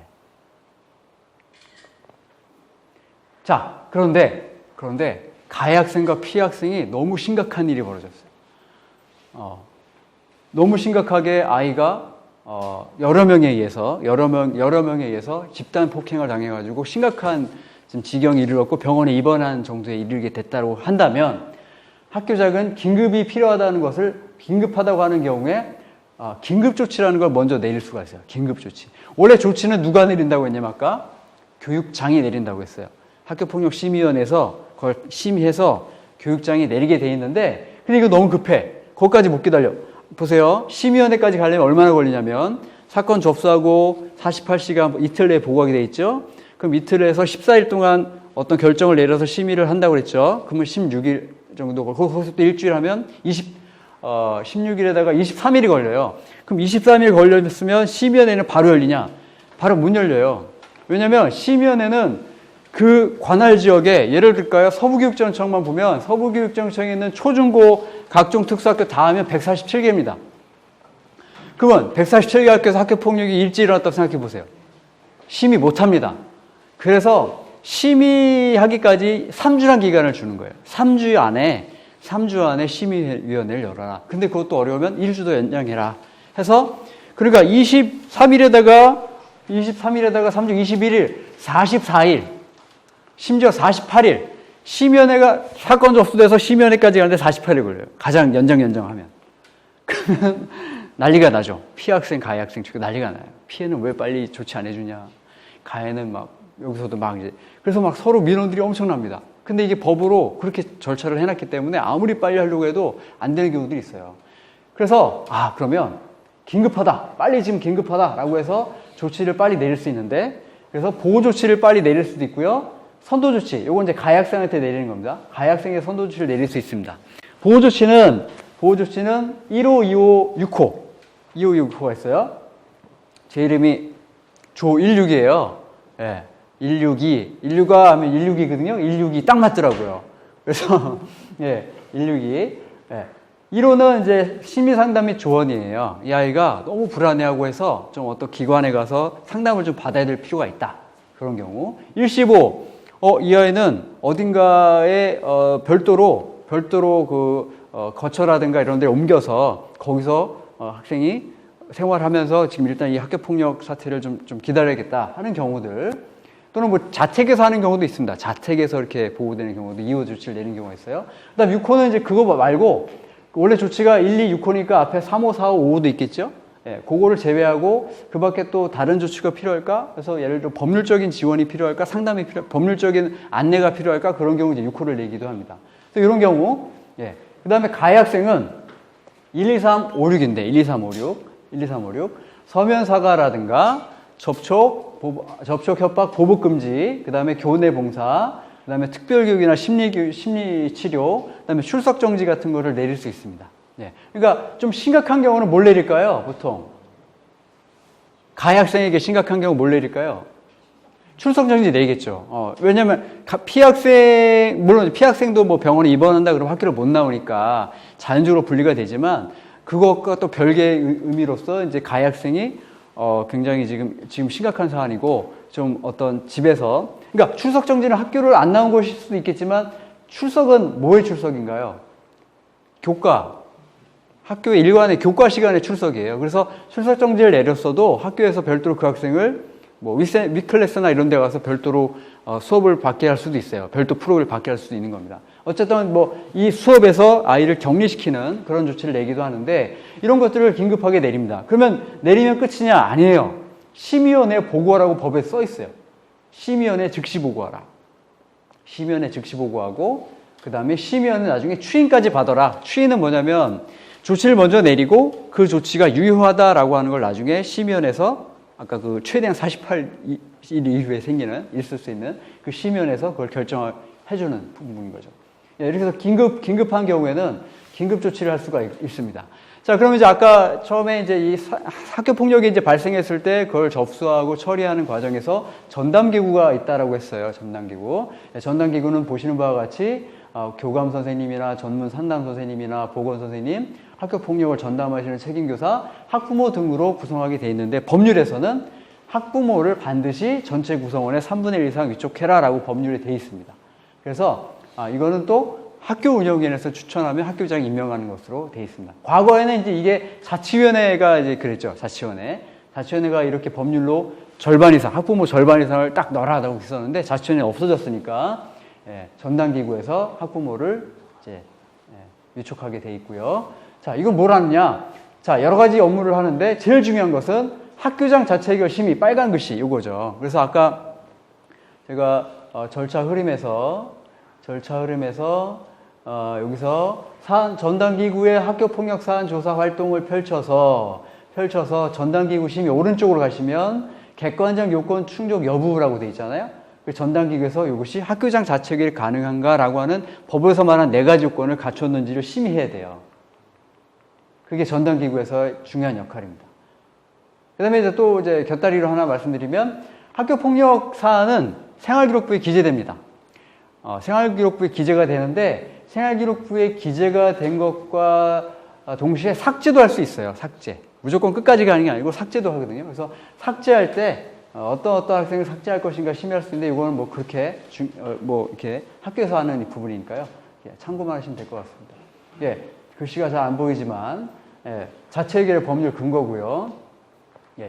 자, 그런데 가해 학생과 피해 학생이 너무 심각한 일이 벌어졌어요. 너무 심각하게 아이가 여러 명에 의해서 집단 폭행을 당해가지고 심각한 지금 지경에 이르렀고 병원에 입원한 정도에 이르게 됐다고 한다면 학교장은 긴급이 필요하다는 것을 긴급하다고 하는 경우에 긴급조치라는 걸 먼저 내릴 수가 있어요. 긴급조치. 원래 조치는 누가 내린다고 했냐면 아까 교육장이 내린다고 했어요. 학교폭력심의위원회에서 그걸 심의해서 교육장이 내리게 돼 있는데 근데 이거 너무 급해. 거기까지 못 기다려. 보세요. 심의위원회까지 가려면 얼마나 걸리냐면 사건 접수하고 48시간 이틀 내에 보고하게 돼 있죠. 그럼 이틀에서 14일 동안 어떤 결정을 내려서 심의를 한다고 그랬죠. 그러면 16일 정도, 거기서 또 일주일 하면 16일에다가 23일이 걸려요. 그럼 23일 걸렸으면 심의위원회는 바로 열리냐? 바로 못 열려요. 왜냐면 심의위원회는 그 관할 지역에 예를 들까요? 서부교육청만 보면 서부교육청에 있는 초중고 각종 특수학교 다 하면 147개입니다. 그러면 147개 학교에서 학교폭력이 일찍 일어났다고 생각해 보세요. 심의 못합니다. 그래서 심의하기까지 3주란 기간을 주는 거예요. 3주 안에 심의위원회를 열어라. 근데 그것도 어려우면 1주 더 연장해라. 해서 그러니까 23일에다가 3주 21일, 44일, 심지어 48일, 심의위원회가 사건 접수돼서 심의위원회까지 가는데 48일 걸려요. 가장 연장하면. 그러면 난리가 나죠. 피학생, 가해학생 측에 난리가 나요. 피해는 왜 빨리 조치 안 해주냐. 가해는 막 여기서도 막 이제 그래서 막 서로 민원들이 엄청납니다. 근데 이게 법으로 그렇게 절차를 해놨기 때문에 아무리 빨리 하려고 해도 안 되는 경우들이 있어요. 그래서 그러면 긴급하다, 빨리 지금 긴급하다라고 해서 조치를 빨리 내릴 수 있는데 그래서 보호 조치를 빨리 내릴 수도 있고요. 선도 조치, 요건 이제 가해학생한테 내리는 겁니다. 가해학생의 선도 조치를 내릴 수 있습니다. 보호 조치는 1호, 2호, 6호. 2호, 6호가 있어요. 제 이름이 조16이에요. 예. 162. 162가 하면 162거든요. 162 딱 맞더라고요. 그래서, 예. 162. 예. 1호는 이제 심리상담 및 조언이에요. 이 아이가 너무 불안해하고 해서 좀 어떤 기관에 가서 상담을 좀 받아야 될 필요가 있다. 그런 경우. 115. 이 아이는 어딘가에, 별도로 거처라든가 이런 데 옮겨서 거기서 학생이 생활하면서 지금 일단 이 학교폭력 사태를 좀 기다려야겠다 하는 경우들 또는 뭐 자택에서 하는 경우도 있습니다. 자택에서 이렇게 보호되는 경우도 2호 조치를 내리는 경우가 있어요. 그 다음 6호는 이제 그거 말고 원래 조치가 1, 2, 6호니까 앞에 3호, 4호, 5호도 있겠죠? 예, 그거를 제외하고 그 밖에 또 다른 조치가 필요할까? 그래서 예를 들어 법률적인 지원이 필요할까? 상담이 법률적인 안내가 필요할까? 그런 경우 이제 6호를 내기도 합니다. 그래서 이런 경우, 예. 그 다음에 가해학생은 1, 2, 3, 5, 6인데, 1, 2, 3, 5, 6. 서면 사과라든가 접촉, 협박, 보복 금지, 그 다음에 교내 봉사, 그 다음에 특별교육이나 심리 치료, 그 다음에 출석 정지 같은 거를 내릴 수 있습니다. 예. 그러니까 좀 심각한 경우는 뭘 내릴까요? 보통 가해학생에게 심각한 경우 뭘 내릴까요? 출석 정지 내리겠죠. 왜냐하면 물론 피학생도 뭐 병원에 입원한다 그러면 학교를 못 나오니까 자연적으로 분리가 되지만 그것과 또 별개의 의미로서 이제 가해학생이 굉장히 지금 심각한 사안이고 좀 어떤 집에서 그러니까 출석 정지는 학교를 안 나온 것일 수도 있겠지만 출석은 뭐의 출석인가요? 교과. 학교의 일관의 교과 시간의 출석이에요. 그래서 출석 정지를 내렸어도 학교에서 별도로 그 학생을 뭐 위클래스나 이런 데 가서 별도로 수업을 받게 할 수도 있어요. 별도 프로그램을 받게 할 수도 있는 겁니다. 어쨌든 뭐 이 수업에서 아이를 격리시키는 그런 조치를 내기도 하는데 이런 것들을 긴급하게 내립니다. 그러면 내리면 끝이냐? 아니에요. 심의위원회 보고하라고 법에 써 있어요. 심의위원회 즉시 보고하라. 심의위원회 즉시 보고하고 그 다음에 심의위원회 나중에 추인까지 받아라. 추인은 뭐냐면 조치를 먼저 내리고 그 조치가 유효하다라고 하는 걸 나중에 심의위원회에서 아까 그 최대한 48일 이후에 있을 수 있는 그 심의위원회에서 그걸 결정을 해주는 부분인 거죠. 예, 이렇게 해서 긴급한 경우에는 긴급 조치를 할 수가 있습니다. 자, 그러면 이제 아까 처음에 이제 이 학교 폭력이 이제 발생했을 때 그걸 접수하고 처리하는 과정에서 전담기구가 있다라고 했어요. 전담기구. 예, 전담기구는 보시는 바와 같이 교감 선생님이나 전문 상담 선생님이나 보건 선생님, 학교 폭력을 전담하시는 책임교사, 학부모 등으로 구성하게 돼 있는데 법률에서는 학부모를 반드시 전체 구성원의 3분의 1 이상 위촉해라라고 법률에 돼 있습니다. 그래서 이거는 또 학교 운영위원회에서 추천하면 학교장이 임명하는 것으로 돼 있습니다. 과거에는 이제 이게 자치위원회가 이제 그랬죠. 자치위원회가 이렇게 법률로 절반 이상, 학부모 절반 이상을 딱 넣으라고 했었는데 자치위원회 없어졌으니까 전담기구에서 학부모를 이제 위촉하게 돼 있고요. 자, 이건 뭘 하느냐? 자, 여러 가지 업무를 하는데 제일 중요한 것은 학교장 자체결 심의, 빨간 글씨 이거죠. 그래서 아까 제가 절차 흐름에서 여기서 전담기구의 학교폭력 사안 조사 활동을 펼쳐서 전담기구 심의 오른쪽으로 가시면 객관적 요건 충족 여부라고 돼 있잖아요. 전담기구에서 이것이 학교장 자체결 가능한가라고 하는 법에서 말한 4가지 요건을 갖췄는지를 심의해야 돼요. 그게 전담기구에서의 중요한 역할입니다. 그 다음에 이제 또 이제 곁다리로 하나 말씀드리면 학교폭력 사안은 생활기록부에 기재됩니다. 생활기록부에 기재가 되는데 생활기록부에 기재가 된 것과 동시에 삭제도 할 수 있어요. 삭제. 무조건 끝까지 가는 게 아니고 삭제도 하거든요. 그래서 삭제할 때 어떤 학생을 삭제할 것인가 심의할 수 있는데 이거는 뭐 그렇게 뭐 이렇게 학교에서 하는 이 부분이니까요. 참고만 하시면 될 것 같습니다. 예, 글씨가 잘 안 보이지만 자체 해결의 법률 근거고요.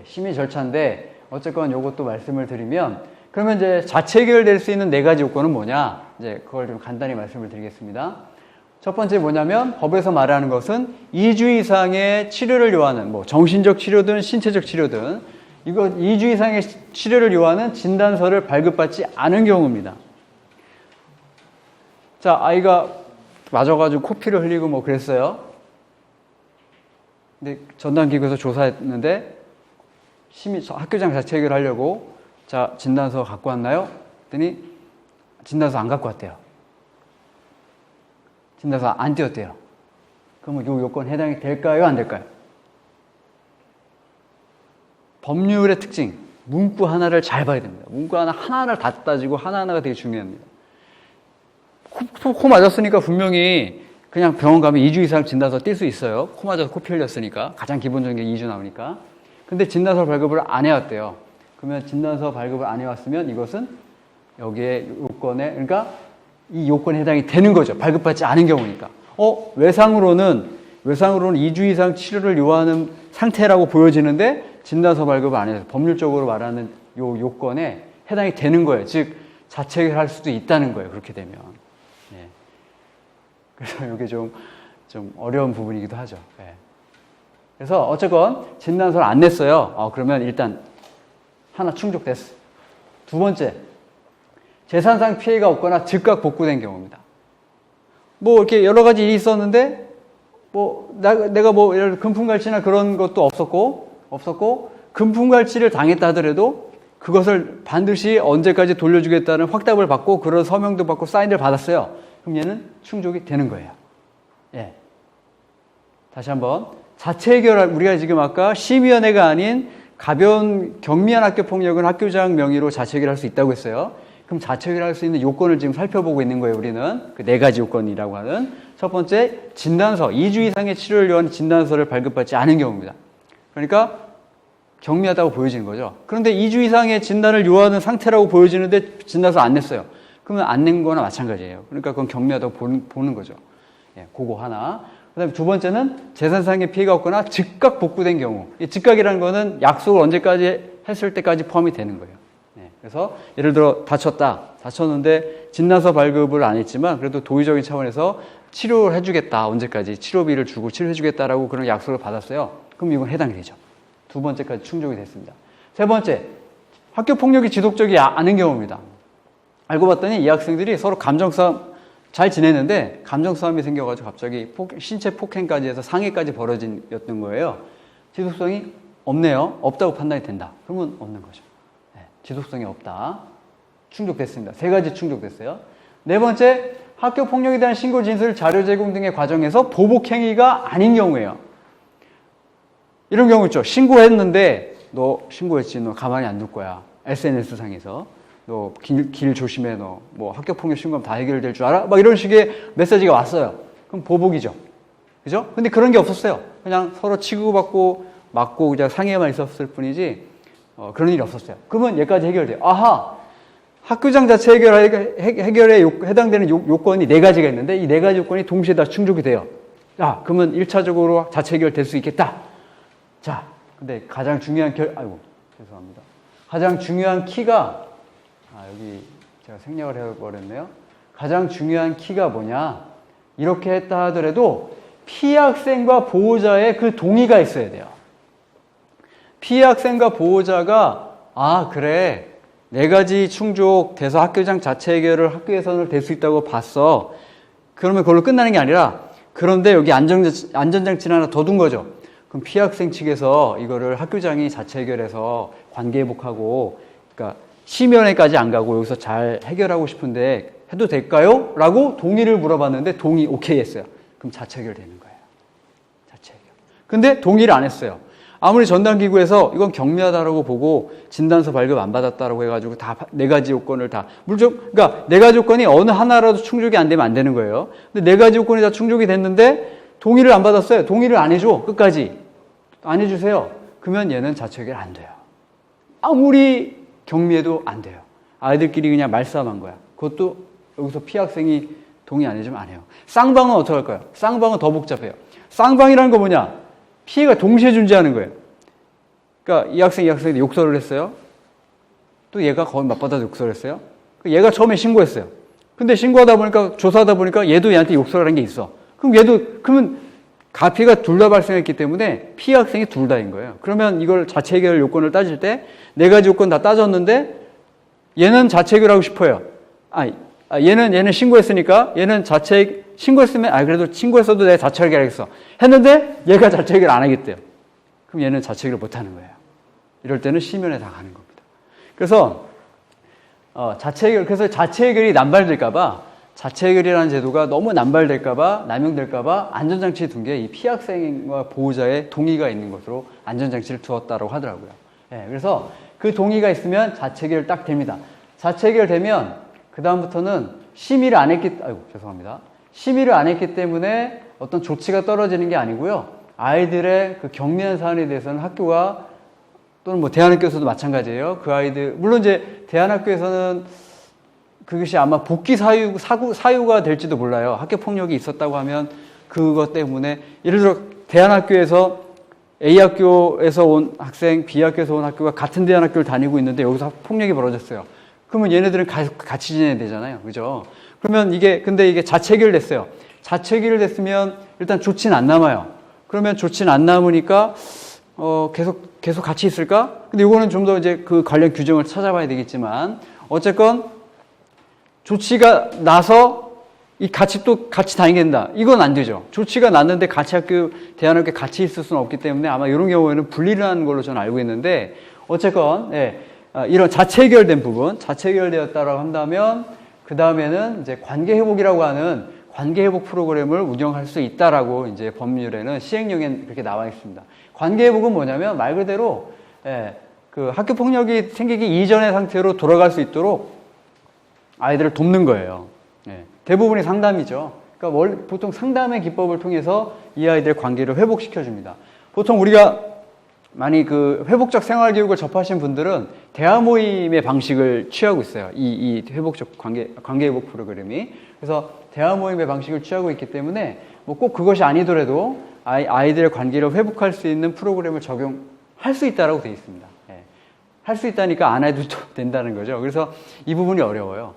심의 절차인데 어쨌건 요것도 말씀을 드리면 그러면 이제 자체 해결될 수 있는 4가지 요건은 뭐냐? 이제 그걸 좀 간단히 말씀을 드리겠습니다. 첫 번째 뭐냐면 법에서 말하는 것은 2주 이상의 치료를 요하는 뭐 정신적 치료든 신체적 치료든 이거 2주 이상의 치료를 요하는 진단서를 발급받지 않은 경우입니다. 자, 아이가 맞아가지고 코피를 흘리고 뭐 그랬어요. 근데 전담기구에서 조사했는데 학교장 자체 해결하려고 자, 진단서 갖고 왔나요? 그랬더니 진단서 안 갖고 왔대요. 진단서 안 띄웠대요. 그러면 이 요건 해당이 될까요? 안 될까요? 법률의 특징, 문구 하나를 잘 봐야 됩니다. 문구 하나를 다 따지고 하나하나가 되게 중요합니다. 코 맞았으니까 분명히 그냥 병원 가면 2주 이상 진단서 뛸 수 있어요. 코 맞아서 코피 흘렸으니까. 가장 기본적인 게 2주 나오니까. 근데 진단서 발급을 안 해왔대요. 그러면 진단서 발급을 안 해왔으면 이것은 여기에 요건에, 그러니까 이 요건에 해당이 되는 거죠. 발급받지 않은 경우니까. 외상으로는 2주 이상 치료를 요하는 상태라고 보여지는데 진단서 발급을 안 해서 법률적으로 말하는 요 요건에 해당이 되는 거예요. 즉, 자체 해결할 수도 있다는 거예요. 그렇게 되면. 예. 그래서 이게 좀 어려운 부분이기도 하죠. 예. 그래서 어쨌건 진단서를 안 냈어요. 그러면 일단 하나 충족됐어. 두 번째, 재산상 피해가 없거나 즉각 복구된 경우입니다. 뭐 이렇게 여러 가지 일이 있었는데 내가 뭐 예를 들어 금품갈취나 그런 것도 없었고 금품갈취를 당했다 하더라도 그것을 반드시 언제까지 돌려주겠다는 확답을 받고 그런 서명도 받고 사인을 받았어요. 그럼 얘는 충족이 되는 거예요. 예. 다시 한번 자체 해결, 우리가 지금 아까 심의위원회가 아닌 가벼운 경미한 학교폭력은 학교장 명의로 자체 해결할 수 있다고 했어요. 그럼 자체 해결할 수 있는 요건을 지금 살펴보고 있는 거예요. 우리는 그 4가지 요건이라고 하는 첫 번째 진단서, 2주 이상의 치료를 위한 진단서를 발급받지 않은 경우입니다. 그러니까 경미하다고 보여지는 거죠. 그런데 2주 이상의 진단을 요하는 상태라고 보여지는데 진단서 안 냈어요. 그러면 안 낸 거나 마찬가지예요. 그러니까 그건 경미하다고 보는 거죠. 예, 그거 하나. 그 다음에 두 번째는 재산상의 피해가 없거나 즉각 복구된 경우. 이 즉각이라는 거는 약속을 언제까지 했을 때까지 포함이 되는 거예요. 예, 그래서 예를 들어 다쳤는데 진단서 발급을 안 했지만 그래도 도의적인 차원에서 치료를 해주겠다. 언제까지 치료비를 주고 치료해주겠다라고 그런 약속을 받았어요. 그럼 이건 해당이 되죠. 두 번째까지 충족이 됐습니다. 세 번째, 학교 폭력이 지속적이지 않은 경우입니다. 알고 봤더니 이 학생들이 서로 감정싸움 잘 지냈는데 감정싸움이 생겨가지고 갑자기 신체 폭행까지 해서 상해까지 벌어졌던 거예요. 지속성이 없네요. 없다고 판단이 된다. 그러면 없는 거죠. 네, 지속성이 없다. 충족됐습니다. 3가지 충족됐어요. 네 번째, 학교 폭력에 대한 신고 진술, 자료 제공 등의 과정에서 보복 행위가 아닌 경우예요. 이런 경우 있죠. 신고했는데 너 신고했지. 너 가만히 안 둘 거야. SNS 상에서. 너 길 조심해. 너 뭐 학교 폭력 신고하면 다 해결될 줄 알아? 막 이런 식의 메시지가 왔어요. 그럼 보복이죠. 그죠? 근데 그런 게 없었어요. 그냥 서로 치고받고 맞고 그냥 상해만 있었을 뿐이지 그런 일이 없었어요. 그러면 얘까지 해결돼요. 아하! 학교장 자체 해결에 해당되는 요건이 4가지가 있는데 이 4가지 요건이 동시에 다 충족이 돼요. 자, 그러면 1차적으로 자체 해결될 수 있겠다. 자, 근데 가장 중요한 죄송합니다. 가장 중요한 키가 여기 제가 생략을 해버렸네요. 가장 중요한 키가 뭐냐? 이렇게 했다 하더라도 피해 학생과 보호자의 그 동의가 있어야 돼요. 피해 학생과 보호자가 그래 4가지 충족돼서 학교장 자체 해결을 학교에서는 될 수 있다고 봤어. 그러면 그걸로 끝나는 게 아니라 그런데 여기 안전장치를 하나 더 둔 거죠. 그럼 피해 학생 측에서 이거를 학교장이 자체 해결해서 관계 회복하고 그러니까 심의위원회까지 안 가고 여기서 잘 해결하고 싶은데 해도 될까요? 라고 동의를 물어봤는데 오케이 했어요. 그럼 자체 해결되는 거예요. 자체 해결. 근데 동의를 안 했어요. 아무리 전담기구에서 이건 경미하다라고 보고 진단서 발급 안 받았다라고 해가지고 다 네 가지 요건을 다 그러니까 네 가지 요건이 어느 하나라도 충족이 안 되면 안 되는 거예요. 근데 네 가지 요건이 다 충족이 됐는데 동의를 안 받았어요. 동의를 안 해줘. 끝까지 안 해주세요. 그러면 얘는 자체 해결 안 돼요. 아무리 경미해도 안 돼요. 아이들끼리 그냥 말싸움한 거야. 그것도 여기서 피학생이 동의 안 해주면 안 해요. 쌍방은 어떻게 할까요? 쌍방은 더 복잡해요. 쌍방이라는 거 뭐냐? 피해가 동시에 존재하는 거예요. 그러니까 이 학생이 욕설을 했어요. 또 얘가 거의 맞받아서 욕설을 했어요. 얘가 처음에 신고했어요. 근데 신고하다 보니까, 조사하다 보니까 얘도 얘한테 욕설을 한 게 있어. 그러면 가피가 둘 다 발생했기 때문에 피해 학생이 둘 다인 거예요. 그러면 이걸 자체 해결 요건을 따질 때 네 가지 요건 다 따졌는데 얘는 자체 해결하고 싶어요. 얘는 신고했으니까 얘는 신고했으면 그래도 신고했어도 내가 자체 해결하겠어. 했는데 얘가 자체 해결 안 하겠대요. 그럼 얘는 자체 해결 못 하는 거예요. 이럴 때는 심연에 다 가는 겁니다. 그래서 자체 해결이 남발될까봐 자체 해결이라는 제도가 너무 남발될까봐 남용될까봐 안전장치 둔 게 이 피학생과 보호자의 동의가 있는 것으로 안전장치를 두었다고 하더라고요. 그래서 그 동의가 있으면 자체 해결 딱 됩니다. 자체 해결되면 그 다음부터는 심의를 안 했기 때문에 어떤 조치가 떨어지는 게 아니고요. 아이들의 그 경미한 사안에 대해서는 학교가 또는 뭐 대안학교에서도 마찬가지예요. 그 아이들 물론 이제 대안학교에서는 그것이 아마 복귀 사유가 될지도 몰라요. 학교 폭력이 있었다고 하면 그것 때문에 예를 들어 대안학교에서 A 학교에서 온 학생, B 학교에서 온 학교가 같은 대안학교를 다니고 있는데 여기서 폭력이 벌어졌어요. 그러면 얘네들은 같이 지내야 되잖아요. 그죠? 그러면 근데 이게 자체 해결됐어요. 자체 해결됐으면 일단 조치는 안 남아요. 그러면 조치는 안 남으니까, 계속 같이 있을까? 근데 이거는 좀 더 이제 그 관련 규정을 찾아봐야 되겠지만, 어쨌건 조치가 나서 같이 다니게 된다. 이건 안 되죠. 조치가 났는데 대안학교 같이 있을 수는 없기 때문에 아마 이런 경우에는 분리를 하는 걸로 저는 알고 있는데, 어쨌건, 이런 자체 해결된 부분, 자체 해결되었다라고 한다면, 그 다음에는 이제 관계회복이라고 하는 관계회복 프로그램을 운영할 수 있다라고 이제 법률에는 시행령에 그렇게 나와 있습니다. 관계회복은 뭐냐면 말 그대로, 그 학교 폭력이 생기기 이전의 상태로 돌아갈 수 있도록 아이들을 돕는 거예요. 대부분이 상담이죠. 그러니까 보통 상담의 기법을 통해서 이 아이들의 관계를 회복시켜줍니다. 보통 우리가 많이 그 회복적 생활교육을 접하신 분들은 대화 모임의 방식을 취하고 있어요. 이 회복적 관계회복 프로그램이. 그래서 대화 모임의 방식을 취하고 있기 때문에 뭐 꼭 그것이 아니더라도 아이들의 관계를 회복할 수 있는 프로그램을 적용할 수 있다라고 되어 있습니다. 할 수 있다니까 안 해도 된다는 거죠. 그래서 이 부분이 어려워요.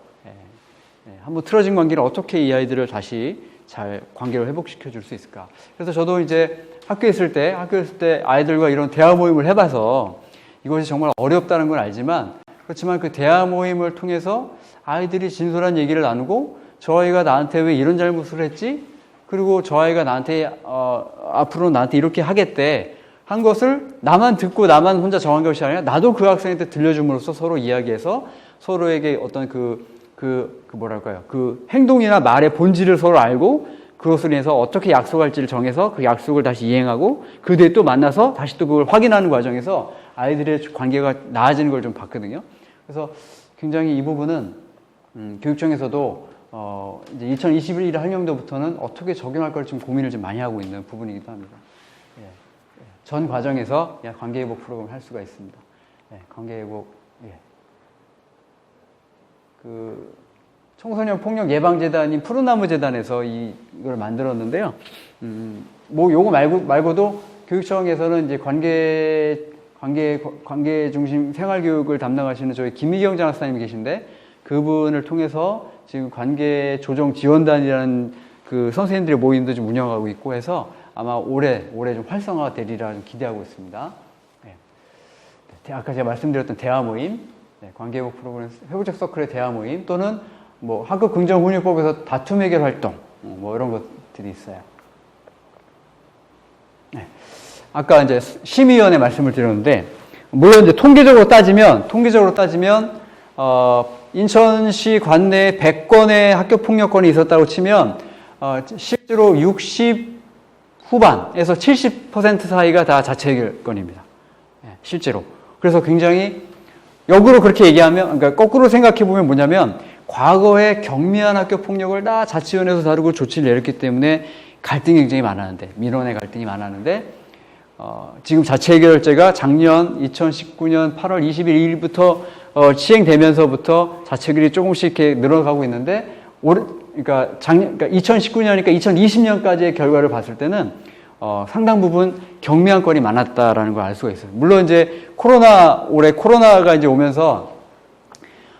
한번 틀어진 관계를 어떻게 이 아이들을 다시 잘 관계를 회복시켜 줄 수 있을까. 그래서 저도 이제 학교에 있을 때 아이들과 이런 대화 모임을 해봐서 이것이 정말 어렵다는 건 알지만, 그렇지만 그 대화 모임을 통해서 아이들이 진솔한 얘기를 나누고 저 아이가 나한테 왜 이런 잘못을 했지? 그리고 저 아이가 나한테 앞으로 나한테 이렇게 하겠대 한 것을 나만 듣고 나만 혼자 정한 것이 아니라 나도 그 학생한테 들려줌으로써 서로 이야기해서 서로에게 어떤 그 행동이나 말의 본질을 서로 알고 그것을 인해서 어떻게 약속할지를 정해서 그 약속을 다시 이행하고 그 뒤에 또 만나서 다시 또 그걸 확인하는 과정에서 아이들의 관계가 나아지는 걸 좀 봤거든요. 그래서 굉장히 이 부분은 교육청에서도 이제 2021 학년도부터는 어떻게 적용할 걸 지금 고민을 좀 많이 하고 있는 부분이기도 합니다. 전 과정에서 관계회복 프로그램을 할 수가 있습니다. 관계회복, 그 청소년 폭력 예방재단인 푸른나무 재단에서 이걸 만들었는데요. 뭐 요거 말고도 교육청에서는 이제 관계 중심 생활교육을 담당하시는 저희 김미경 장학사님이 계신데 그분을 통해서 지금 관계 조정 지원단이라는 그 선생님들의 모임도 좀 운영하고 있고 해서 아마 올해 좀 활성화가 되리라 좀 기대하고 있습니다. 아까 제가 말씀드렸던 대화 모임, 관계회복 프로그램, 회복적 서클의 대화 모임 또는 뭐 학급 긍정훈육법에서 다툼 해결 활동, 뭐 이런 것들이 있어요. 아까 이제 심의위원회 말씀을 드렸는데, 물론 이제 통계적으로 따지면, 인천시 관내에 100건의 학교 폭력건이 있었다고 치면, 실제로 60 후반에서 70% 사이가 다 자체 해결권입니다. 실제로. 그래서 굉장히 역으로 그렇게 얘기하면, 그러니까 거꾸로 생각해 보면 뭐냐면, 과거에 경미한 학교 폭력을 다 자치위원회에서 다루고 조치를 내렸기 때문에 갈등이 굉장히 많았는데, 민원의 갈등이 많았는데, 지금 자체 해결제가 작년 2019년 8월 22일부터 시행되면서부터 자체 해결이 조금씩 이렇게 늘어가고 있는데, 그러니까 2019년이니까 2020년까지의 결과를 봤을 때는 상당 부분 경미한 건이 많았다라는 걸 알 수가 있어요. 물론 이제 올해 코로나가 이제 오면서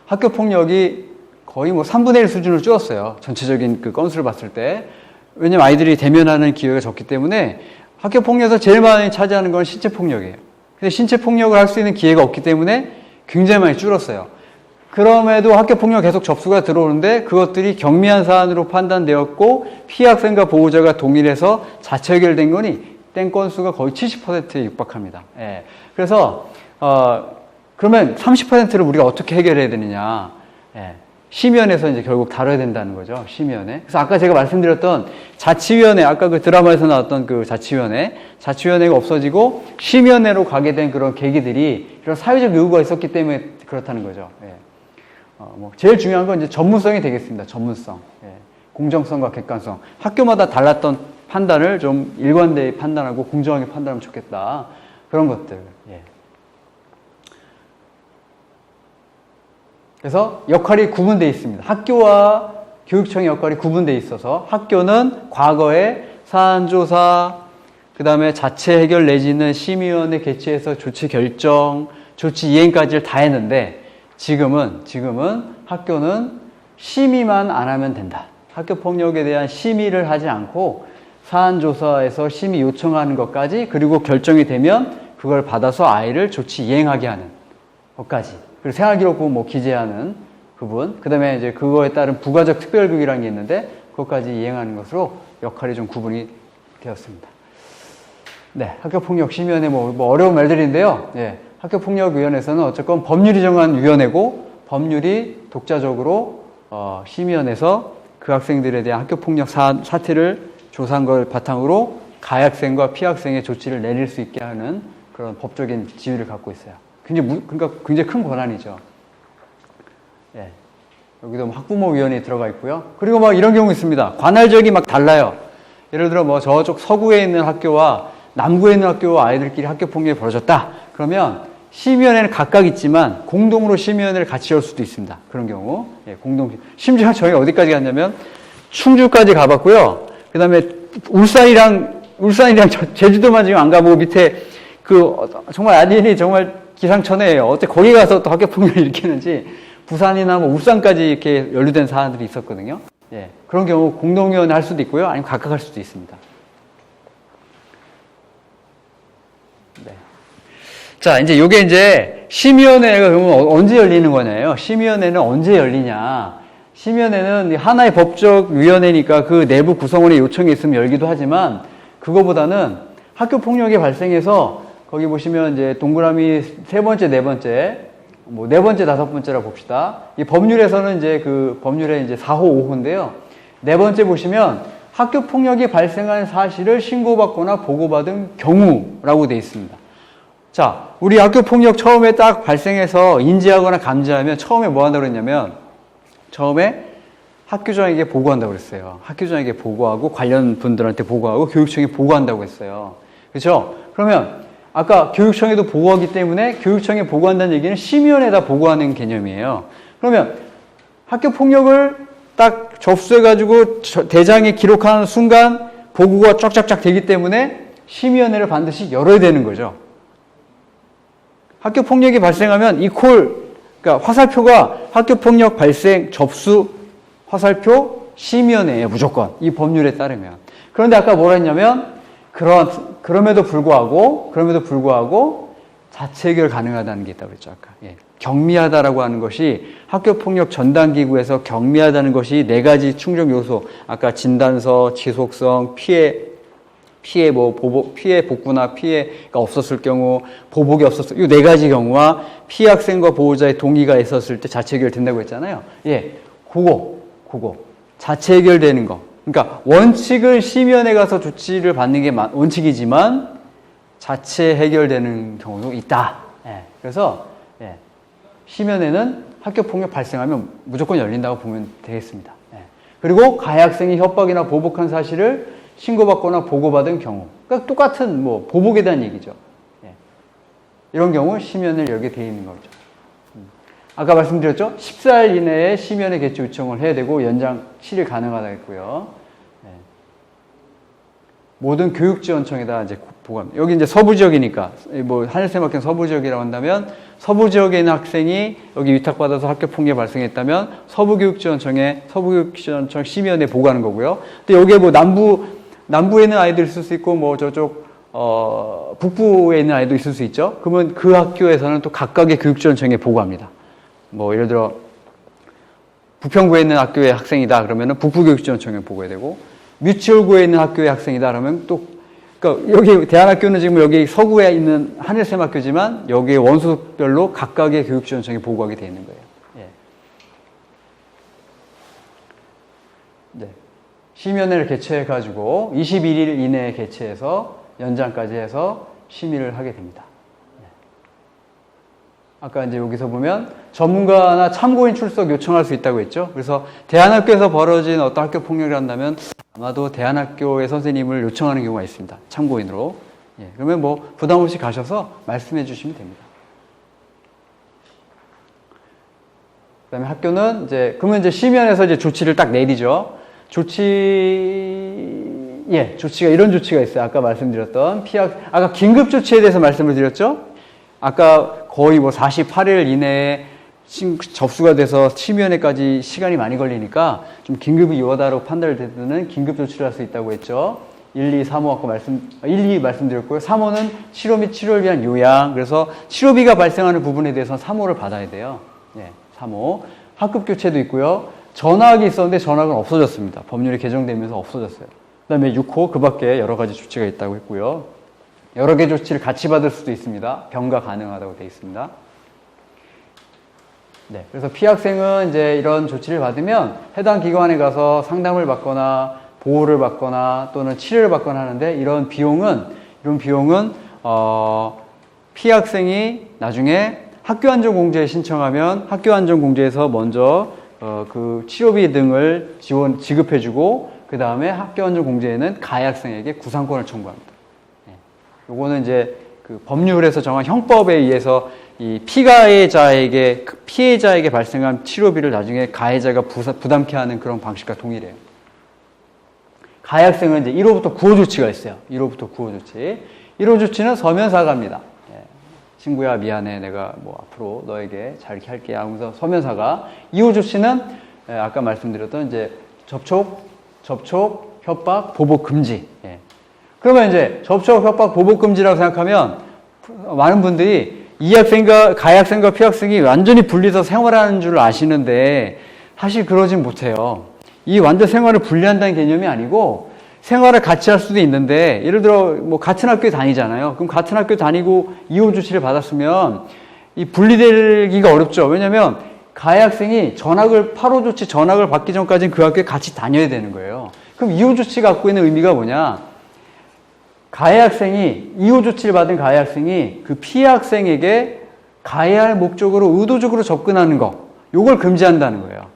학교 폭력이 거의 뭐 3분의 1 수준으로 줄었어요. 전체적인 그 건수를 봤을 때. 왜냐면 아이들이 대면하는 기회가 적기 때문에 학교 폭력에서 제일 많이 차지하는 건 신체 폭력이에요. 근데 신체 폭력을 할 수 있는 기회가 없기 때문에 굉장히 많이 줄었어요. 그럼에도 학교 폭력 계속 접수가 들어오는데 그것들이 경미한 사안으로 판단되었고 피해 학생과 보호자가 동일해서 자체 해결된 거니 된 건수가 거의 70%에 육박합니다. 예. 그래서 그러면 30%를 우리가 어떻게 해결해야 되느냐? 예. 심의원에서 이제 결국 다뤄야 된다는 거죠. 심의원에. 그래서 아까 제가 말씀드렸던 자치위원회, 아까 그 드라마에서 나왔던 그 자치위원회가 없어지고 심의원회로 가게 된 그런 계기들이 이런 사회적 요구가 있었기 때문에 그렇다는 거죠. 예. 뭐 제일 중요한 건 이제 전문성이 되겠습니다. 전문성. 예. 공정성과 객관성. 학교마다 달랐던 판단을 좀 일관되게 판단하고 공정하게 판단하면 좋겠다. 그런 것들. 예. 그래서 역할이 구분되어 있습니다. 학교와 교육청의 역할이 구분되어 있어서 학교는 과거에 사안조사, 그 다음에 자체 해결 내지는 심의위원회 개최해서 조치 결정, 조치 이행까지를 다 했는데 지금은 학교는 심의만 안 하면 된다. 학교 폭력에 대한 심의를 하지 않고 사안조사에서 심의 요청하는 것까지 그리고 결정이 되면 그걸 받아서 아이를 조치 이행하게 하는 것까지. 그리고 생활기록부 뭐 기재하는 부분, 그 다음에 이제 그거에 따른 부가적 특별교육이라는 게 있는데, 그것까지 이행하는 것으로 역할이 좀 구분이 되었습니다. 네. 학교폭력심의위원회 뭐 어려운 말들인데요. 예. 학교폭력위원회에서는 어쨌건 법률이 정한 위원회고, 법률이 독자적으로, 심의원에서 그 학생들에 대한 학교폭력 사태를 조사한 걸 바탕으로 가해학생과 피해학생의 조치를 내릴 수 있게 하는 그런 법적인 지위를 갖고 있어요. 그러니까 굉장히 큰 권한이죠. 예. 여기도 뭐 학부모위원회에 들어가 있고요. 그리고 막 이런 경우 있습니다. 관할지역이 막 달라요. 예를 들어 뭐 저쪽 서구에 있는 학교와 남구에 있는 학교와 아이들끼리 학교 폭력이 벌어졌다. 그러면 심의위원회는 각각 있지만 공동으로 심의위원회를 같이 열 수도 있습니다. 그런 경우. 예, 심지어 저희 어디까지 갔냐면 충주까지 가봤고요. 그 다음에 울산이랑 제주도만 지금 안 가보고 밑에 정말 아니니 정말 기상천외예요. 어째 거기 가서 또 학교폭력을 일으키는지 부산이나 뭐 울산까지 이렇게 연루된 사안들이 있었거든요. 예. 그런 경우 공동위원회 할 수도 있고요. 아니면 각각 할 수도 있습니다. 네. 자, 요게 이제 심의위원회가 그러면 언제 열리는 거냐요? 심의위원회는 언제 열리냐? 심의위원회는 하나의 법적 위원회니까 그 내부 구성원의 요청이 있으면 열기도 하지만 그거보다는 학교 폭력이 발생해서 거기 보시면 이제 동그라미 세 번째, 네 번째, 뭐 네 번째, 다섯 번째라 봅시다. 이 법률에서는 이제 법률에 이제 4호, 5호인데요. 네 번째 보시면 학교 폭력이 발생한 사실을 신고받거나 보고받은 경우라고 되어 있습니다. 자, 우리 학교 폭력 처음에 딱 발생해서 인지하거나 감지하면 처음에 뭐 한다고 그랬냐면 처음에 학교장에게 보고한다고 그랬어요. 학교장에게 보고하고 관련 분들한테 보고하고 교육청에 보고한다고 했어요. 그렇죠? 그러면 아까 교육청에도 보고하기 때문에 교육청에 보고한다는 얘기는 심의원에다 보고하는 개념이에요. 그러면 학교 폭력을 딱 접수해가지고 대장에 기록하는 순간 보고가 쫙쫙쫙 되기 때문에 심의원회를 반드시 열어야 되는 거죠. 학교 폭력이 발생하면 그러니까 화살표가 학교 폭력 발생 접수 화살표 심의원회예요. 무조건. 이 법률에 따르면. 그런데 아까 뭐라 했냐면 그럼에도 불구하고 자체 해결 가능하다는 게 있다고 그랬죠, 아까. 예. 경미하다라고 하는 것이 학교폭력 전담기구에서 경미하다는 것이 네 가지 충족 요소, 아까 진단서, 지속성, 피해 복구나 피해가 없었을 경우, 보복이 없었을 이 네 가지 경우와 피해 학생과 보호자의 동의가 있었을 때 자체 해결된다고 했잖아요. 예. 그거. 자체 해결되는 거. 그러니까 원칙은 심의원에 가서 조치를 받는 게 원칙이지만 자체 해결되는 경우도 있다. 예, 그래서 예, 심의원에는 학교폭력 발생하면 무조건 열린다고 보면 되겠습니다. 예. 그리고 가해 학생이 협박이나 보복한 사실을 신고받거나 보고받은 경우, 그러니까 똑같은 뭐 보복에 대한 얘기죠. 예. 이런 경우 심의원을 열게 되어 있는 거죠. 아까 말씀드렸죠? 14일 이내에 심의원에 개최 요청을 해야 되고 연장 7일 가능하다 했고요. 예. 모든 교육지원청에다 이제 보고합니다. 여기 이제 서부 지역이니까 뭐 하늘샘학교 서부 지역이라고 한다면 서부 지역에 있는 학생이 여기 위탁받아서 학교 폭력 발생했다면 서부교육지원청 심의원에 보고하는 거고요. 근데 여기에 뭐 남부에 있는 아이들 있을 수 있고 뭐 저쪽 북부에 있는 아이도 있을 수 있죠. 그러면 그 학교에서는 또 각각의 교육지원청에 보고합니다. 뭐 예를 들어 부평구에 있는 학교의 학생이다 그러면은 북부교육지원청에 보고해야 되고 뮤지얼구에 있는 학교의 학생이다 그러면 또 그러니까 여기 대안학교는 지금 여기 서구에 있는 하늘샘학교지만 여기 원소별로 각각의 교육지원청에 보고하게 되어 있는 거예요. 예. 네. 심의원회를 개최해가지고 21일 이내에 개최해서 연장까지 해서 심의를 하게 됩니다. 아까 이제 여기서 보면 전문가나 참고인 출석 요청할 수 있다고 했죠. 그래서 대안학교에서 벌어진 어떤 학교 폭력을 한다면 아마도 대안학교의 선생님을 요청하는 경우가 있습니다. 참고인으로. 예, 그러면 뭐 부담 없이 가셔서 말씀해 주시면 됩니다. 그다음에 학교는 이제 그러면 이제 심의원에서 이제 조치를 딱 내리죠. 조치가 이런 조치가 있어요. 아까 말씀드렸던 아까 긴급 조치에 대해서 말씀을 드렸죠. 아까 거의 뭐 48일 이내에 접수가 돼서 심의원회까지 시간이 많이 걸리니까 좀 긴급이 요하다로 판단을 되는 긴급 조치를 할 수 있다고 했죠. 1, 2, 3호 아까 1, 2 말씀드렸고요. 3호는 치료 및 치료를 위한 요양. 그래서 치료비가 발생하는 부분에 대해서는 3호를 받아야 돼요. 예, 3호. 학급 교체도 있고요. 전학이 있었는데 전학은 없어졌습니다. 법률이 개정되면서 없어졌어요. 그 다음에 6호, 그 밖에 여러 가지 조치가 있다고 했고요. 여러 개 조치를 같이 받을 수도 있습니다. 병가 가능하다고 되어 있습니다. 네, 그래서 피학생은 이제 이런 조치를 받으면 해당 기관에 가서 상담을 받거나 보호를 받거나 또는 치료를 받거나 하는데 이런 비용은 피학생이 나중에 학교안전공제에 신청하면 학교안전공제에서 먼저 그 치료비 등을 지급해주고 그 다음에 학교안전공제에는 가해 학생에게 구상권을 청구합니다. 요거는 이제 그 법률에서 정한 형법에 의해서 이 피해자에게 발생한 치료비를 나중에 가해자가 부담케 하는 그런 방식과 동일해요. 가해 학생은 이제 1호부터 9호 조치가 있어요. 1호부터 9호 조치. 1호 조치는 서면 사과입니다. 예. 친구야 미안해 내가 뭐 앞으로 너에게 잘 이렇게 할게 하면서 서면 사과. 2호 조치는 아까 말씀드렸던 이제 접촉, 협박, 보복 금지. 예. 그러면 이제 접촉, 협박, 보복 금지라고 생각하면 많은 분들이 이 학생과 가해 학생과 피학생이 완전히 분리해서 생활하는 줄 아시는데 사실 그러진 못해요. 이 완전 생활을 분리한다는 개념이 아니고 생활을 같이 할 수도 있는데 예를 들어 뭐 같은 학교에 다니잖아요. 그럼 같은 학교 다니고 2호 조치를 받았으면 이 분리되기가 어렵죠. 왜냐하면 가해 학생이 8호 조치 전학을 받기 전까지는 그 학교에 같이 다녀야 되는 거예요. 그럼 2호 조치가 갖고 있는 의미가 뭐냐? 가해 학생이 2호 조치를 받은 가해 학생이 그 피해 학생에게 가해할 목적으로 의도적으로 접근하는 거 요걸 금지한다는 거예요.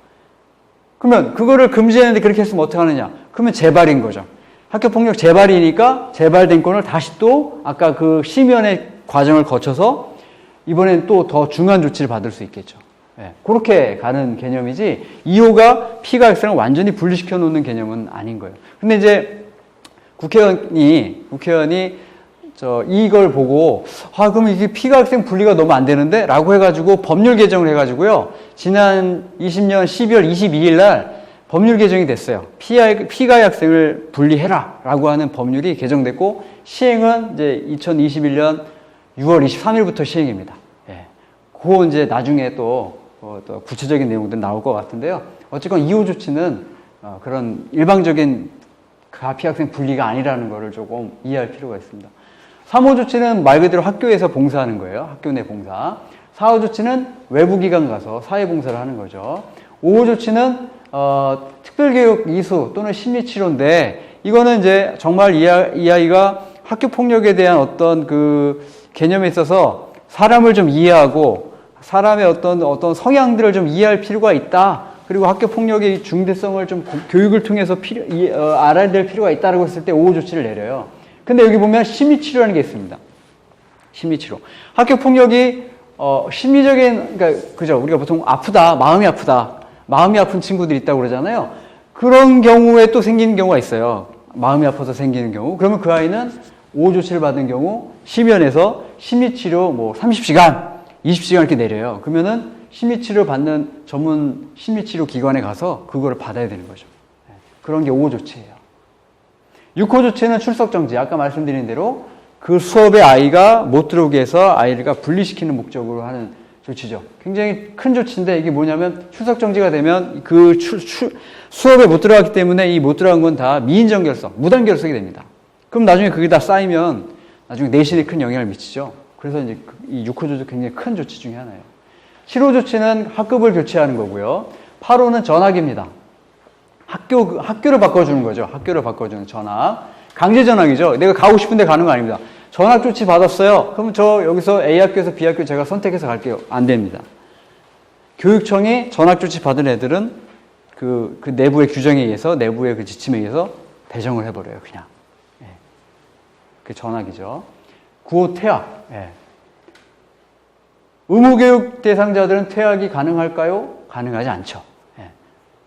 그러면 그거를 금지하는데 그렇게 했으면 어떻게 하느냐? 그러면 재발인 거죠. 학교폭력 재발이니까 재발된 건을 다시 또 아까 그 심의원의 과정을 거쳐서 이번엔 또 더 중한 조치를 받을 수 있겠죠. 예, 그렇게 가는 개념이지 2호가 피가 학생을 완전히 분리시켜 놓는 개념은 아닌 거예요. 근데 이제 국회의원이 이걸 보고 그럼 이게 피가 학생 분리가 너무 안 되는데? 라고 해가지고 법률 개정을 해가지고요. 지난 20년 12월 22일 날 법률 개정이 됐어요. 피가해 학생을 분리해라 라고 하는 법률이 개정됐고 시행은 이제 2021년 6월 23일부터 시행입니다. 예. 그거 이제 나중에 또 구체적인 내용들 나올 것 같은데요. 어쨌건 2호 조치는 그런 일방적인 피학생 분리가 아니라는 것을 조금 이해할 필요가 있습니다. 3호 조치는 말 그대로 학교에서 봉사하는 거예요. 학교 내 봉사. 4호 조치는 외부 기관 가서 사회 봉사를 하는 거죠. 5호 조치는 특별교육 이수 또는 심리치료인데, 이거는 이제 정말 이 아이가 학교 폭력에 대한 어떤 그 개념에 있어서 사람을 좀 이해하고 사람의 어떤 성향들을 좀 이해할 필요가 있다. 그리고 학교 폭력의 중대성을 좀 교육을 통해서 알아야 될 필요가 있다라고 했을 때 보호 조치를 내려요. 근데 여기 보면 심리치료라는 게 있습니다. 심리치료. 학교 폭력이 심리적인, 그러니까 그죠? 우리가 보통 아프다, 마음이 아프다, 마음이 아픈 친구들이 있다고 그러잖아요. 그런 경우에 또 생기는 경우가 있어요. 마음이 아파서 생기는 경우. 그러면 그 아이는 보호 조치를 받은 경우 심연에서 심리치료 뭐 30시간, 20시간 이렇게 내려요. 그러면은 심리치료 받는 전문 심리치료 기관에 가서 그거를 받아야 되는 거죠. 그런 게 5호 조치예요. 6호 조치는 출석 정지. 아까 말씀드린 대로 그 수업에 아이가 못 들어오게 해서 아이가 분리시키는 목적으로 하는 조치죠. 굉장히 큰 조치인데 이게 뭐냐면 출석 정지가 되면 그 수업에 못 들어갔기 때문에 이 못 들어간 건 다 미인정 결석, 무단 결석이 됩니다. 그럼 나중에 그게 다 쌓이면 나중에 내신에 큰 영향을 미치죠. 그래서 이제 이 6호 조치 굉장히 큰 조치 중에 하나예요. 7호 조치는 학급을 교체하는 거고요. 8호는 전학입니다. 학교를 바꿔주는 거죠. 학교를 바꿔주는 전학. 강제 전학이죠. 내가 가고 싶은데 가는 거 아닙니다. 전학 조치 받았어요. 그럼 저 여기서 A 학교에서 B 학교 제가 선택해서 갈게요. 안 됩니다. 교육청이 전학 조치 받은 애들은 그 내부의 규정에 의해서, 내부의 그 지침에 의해서 배정을 해버려요. 그냥. 예. 그 전학이죠. 9호 퇴학. 예. 의무교육 대상자들은 퇴학이 가능할까요? 가능하지 않죠. 예.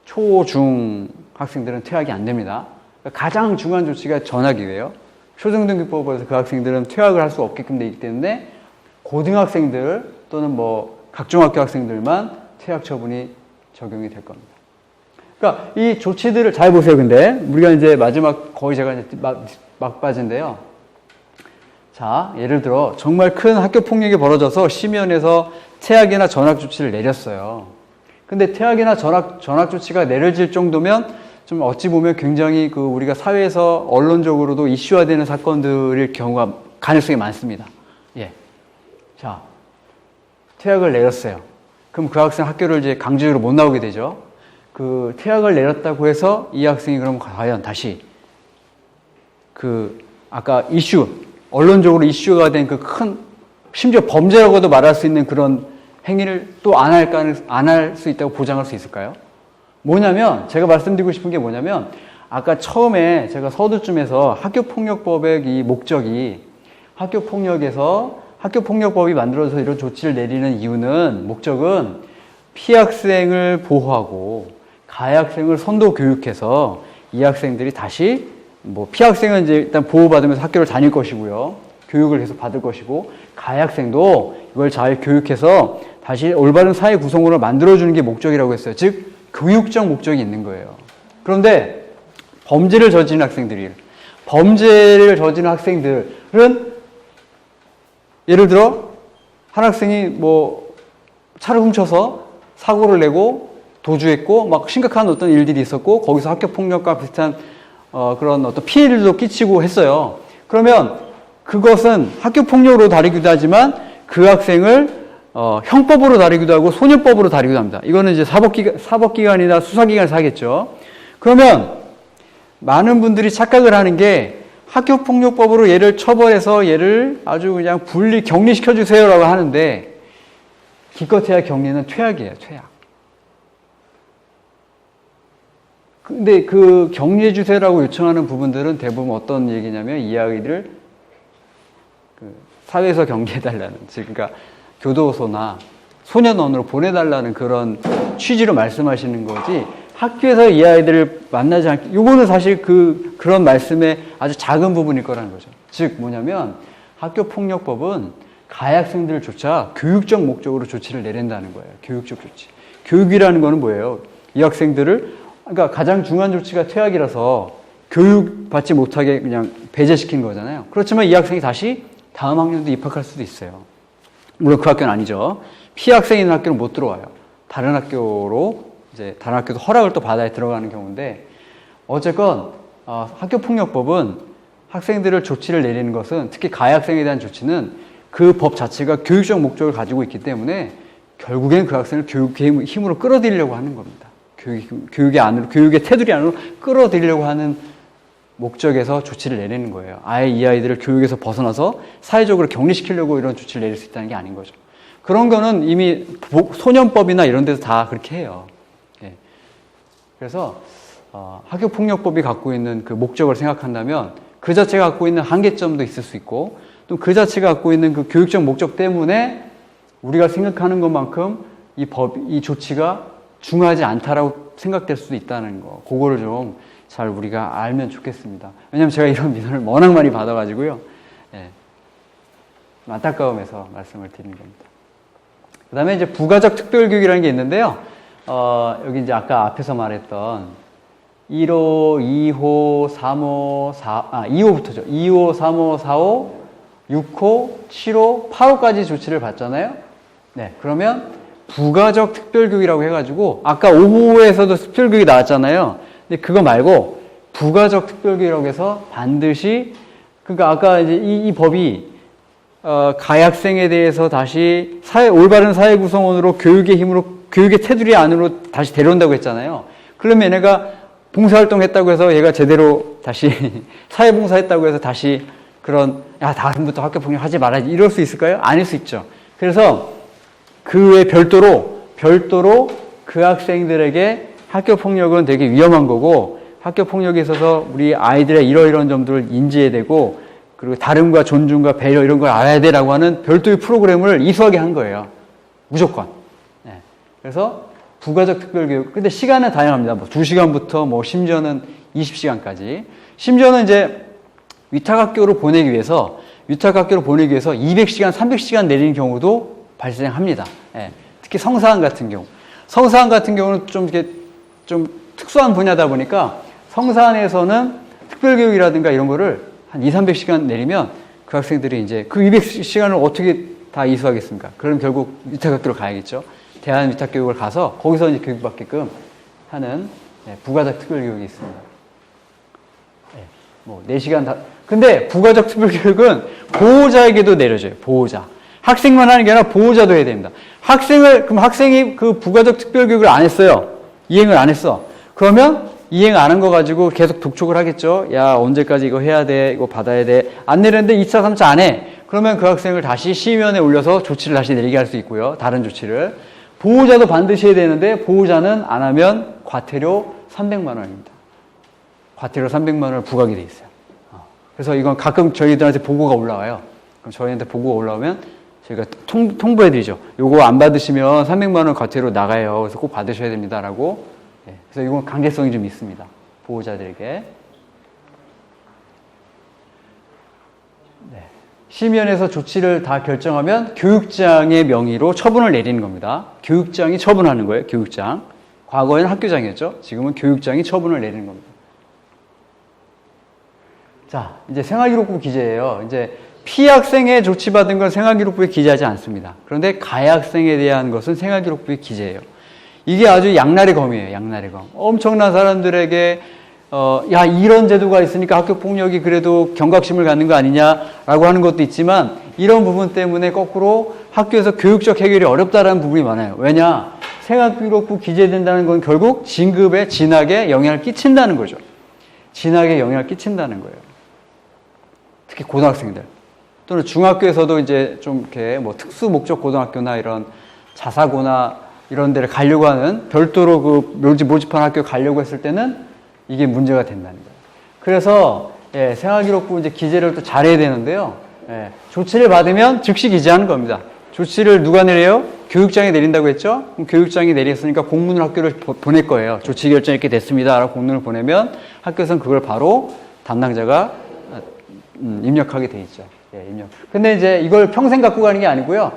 초, 중 학생들은 퇴학이 안 됩니다. 가장 중요한 조치가 전학이에요. 초중등교법에서 그 학생들은 퇴학을 할 수 없게끔 되어 있기 때문에 고등학생들 또는 뭐 각중학교 학생들만 퇴학 처분이 적용이 될 겁니다. 그러니까 이 조치들을 잘 보세요. 근데 우리가 이제 마지막 거의 제가 이제 막바지인데요. 자, 예를 들어 정말 큰 학교 폭력이 벌어져서 심의원에서 퇴학이나 전학 조치를 내렸어요. 근데 퇴학이나 전학 조치가 내려질 정도면 좀 어찌 보면 굉장히 그 우리가 사회에서 언론적으로도 이슈화되는 사건들일 경우가 가능성이 많습니다. 예. 자, 퇴학을 내렸어요. 그럼 그 학생 학교를 이제 강제적으로 못 나오게 되죠. 그 퇴학을 내렸다고 해서 이 학생이 그럼 과연 다시 그 아까 언론적으로 이슈가 된 그 큰 심지어 범죄라고도 말할 수 있는 그런 행위를 또 안 할 수 있다고 보장할 수 있을까요? 뭐냐면 제가 말씀드리고 싶은 게 뭐냐면 아까 처음에 제가 서두쯤에서 학교폭력법의 이 목적이 학교폭력법이 만들어져서 이런 조치를 내리는 이유는 목적은 피학생을 보호하고 가해학생을 선도 교육해서 이 학생들이 다시 뭐 피학생은 이제 일단 보호받으면서 학교를 다닐 것이고요. 교육을 계속 받을 것이고 가해학생도 이걸 잘 교육해서 다시 올바른 사회 구성원을 만들어주는 게 목적이라고 했어요. 즉 교육적 목적이 있는 거예요. 그런데 범죄를 저지른 학생들은 예를 들어 한 학생이 뭐 차를 훔쳐서 사고를 내고 도주했고 막 심각한 어떤 일들이 있었고 거기서 학교 폭력과 비슷한 그런 어떤 피해들도 끼치고 했어요. 그러면 그것은 학교 폭력으로 다루기도 하지만 그 학생을 형법으로 다루기도 하고 소년법으로 다루기도 합니다. 이거는 이제 사법기관이나 수사기관에서 하겠죠. 그러면 많은 분들이 착각을 하는 게 학교폭력법으로 얘를 처벌해서 얘를 아주 그냥 격리시켜주세요라고 하는데 기껏해야 격리는 퇴학이에요. 퇴학. 근데 그 격리해주세요라고 요청하는 부분들은 대부분 어떤 얘기냐면 이 아이들을 사회에서 경계해달라는, 즉 그러니까 교도소나 소년원으로 보내달라는 그런 취지로 말씀하시는 거지 학교에서 이 아이들을 만나지 않게, 요거는 사실 그런 말씀의 아주 작은 부분일 거라는 거죠. 즉 뭐냐면 학교폭력법은 가해학생들조차 교육적 목적으로 조치를 내린다는 거예요. 교육적 조치. 교육이라는 거는 뭐예요? 이 학생들을, 그러니까 가장 중요한 조치가 퇴학이라서 교육받지 못하게 그냥 배제시킨 거잖아요. 그렇지만 이 학생이 다시 다음 학년도 입학할 수도 있어요. 물론 그 학교는 아니죠. 피학생이 있는 학교는 못 들어와요. 다른 학교도 허락을 또 받아야 들어가는 경우인데, 어쨌건 학교폭력법은 학생들을 조치를 내리는 것은, 특히 가해학생에 대한 조치는 그 법 자체가 교육적 목적을 가지고 있기 때문에 결국엔 그 학생을 교육의 힘으로 끌어들이려고 하는 겁니다. 교육의 테두리 안으로 끌어들이려고 하는 목적에서 조치를 내리는 거예요. 아예 이 아이들을 교육에서 벗어나서 사회적으로 격리시키려고 이런 조치를 내릴 수 있다는 게 아닌 거죠. 그런 거는 이미 소년법이나 이런 데서 다 그렇게 해요. 예. 그래서 학교폭력법이 갖고 있는 그 목적을 생각한다면 그 자체가 갖고 있는 한계점도 있을 수 있고 또 그 자체가 갖고 있는 그 교육적 목적 때문에 우리가 생각하는 것만큼 이 조치가 중요하지 않다라고 생각될 수도 있다는 거. 그거를 좀 잘 우리가 알면 좋겠습니다. 왜냐하면 제가 이런 민원을 워낙 많이 받아가지고요. 예. 안타까움에서 말씀을 드리는 겁니다. 그 다음에 이제 부가적 특별교육이라는 게 있는데요. 여기 이제 아까 앞에서 말했던 1호, 2호, 3호, 2호부터죠. 2호, 3호, 4호, 6호, 7호, 8호까지 조치를 받잖아요. 네. 그러면 부가적 특별교육이라고 해가지고 아까 5호에서도 특별교육이 나왔잖아요. 근데 그거 말고 부가적 특별교육이라고 해서 반드시 그러니까 아까 이제 이 법이 가해학생에 대해서 다시 올바른 사회 구성원으로 교육의 힘으로 교육의 테두리 안으로 다시 데려온다고 했잖아요. 그러면 얘네가 봉사활동 했다고 해서 얘가 제대로 다시 사회봉사했다고 해서 다시 그런 다음부터 학교폭력 하지 말아야지 이럴 수 있을까요? 아닐 수 있죠. 그래서 그 외에 별도로 그 학생들에게 학교폭력은 되게 위험한 거고 학교폭력에 있어서 우리 아이들의 이러이러한 점들을 인지해야 되고 그리고 다름과 존중과 배려 이런 걸 알아야 되라고 하는 별도의 프로그램을 이수하게 한 거예요. 무조건. 네. 그래서 부가적 특별교육. 근데 시간은 다양합니다. 2시간부터 심지어는 20시간까지. 심지어는 이제 위탁학교로 보내기 위해서 200시간, 300시간 내리는 경우도 발생합니다. 네. 특히 성사학 같은 경우. 성사학 같은 경우는 좀 특수한 분야다 보니까 성사학에서는 특별교육이라든가 이런 거를 한 200~300시간 내리면 그 학생들이 이제 그 200시간을 어떻게 다 이수하겠습니까? 그럼 결국 위탁학교로 가야겠죠. 대한 위탁교육을 가서 거기서 이제 교육받게끔 하는 부가적 특별교육이 있습니다. 4시간 근데 부가적 특별교육은 보호자에게도 내려져요. 보호자. 학생만 하는 게 아니라 보호자도 해야 됩니다. 그럼 학생이 그 부가적 특별교육을 안 했어요. 이행을 안 했어. 그러면 이행 안 한 거 가지고 계속 독촉을 하겠죠. 야, 언제까지 이거 해야 돼? 이거 받아야 돼? 안 내렸는데 2차, 3차 안 해. 그러면 그 학생을 다시 시의원에 올려서 조치를 다시 내리게 할 수 있고요. 다른 조치를. 보호자도 반드시 해야 되는데 보호자는 안 하면 과태료 300만 원입니다. 과태료 300만 원을 부과하게 돼 있어요. 그래서 이건 가끔 저희들한테 보고가 올라와요. 그럼 저희한테 보고가 올라오면 저희가 통보해드리죠. 요거 안 받으시면 300만 원 과태료 나가요. 그래서 꼭 받으셔야 됩니다라고. 그래서 이건 강제성이 좀 있습니다. 보호자들에게. 심의원에서 조치를 다 결정하면 교육장의 명의로 처분을 내리는 겁니다. 교육장이 처분하는 거예요. 교육장. 과거에는 학교장이었죠. 지금은 교육장이 처분을 내리는 겁니다. 자, 이제 생활기록부 기재예요. 이제 피학생에 조치받은 건 생활기록부에 기재하지 않습니다. 그런데 가해학생에 대한 것은 생활기록부에 기재해요. 이게 아주 양날의 검이에요. 양날의 검. 엄청난 사람들에게 이런 제도가 있으니까 학교폭력이 그래도 경각심을 갖는 거 아니냐라고 하는 것도 있지만 이런 부분 때문에 거꾸로 학교에서 교육적 해결이 어렵다라는 부분이 많아요. 왜냐? 생활기록부 기재된다는 건 결국 진급에, 진학에 영향을 끼친다는 거죠. 진학에 영향을 끼친다는 거예요. 특히 고등학생들. 또는 중학교에서도 이제 좀 이렇게 특수 목적 고등학교나 이런 자사고나 이런 데를 가려고 하는 별도로 그 모집한 학교 가려고 했을 때는 이게 문제가 된다는 거예요. 그래서 생활기록부 이제 기재를 또 잘해야 되는데요. 조치를 받으면 즉시 기재하는 겁니다. 조치를 누가 내려요? 교육장이 내린다고 했죠? 그럼 교육장이 내렸으니까 공문을 학교를 보낼 거예요. 조치 결정 이렇게 됐습니다. 라고 공문을 보내면 학교에서는 그걸 바로 담당자가 입력하게 돼 있죠. 입력. 근데 이제 이걸 평생 갖고 가는 게 아니고요.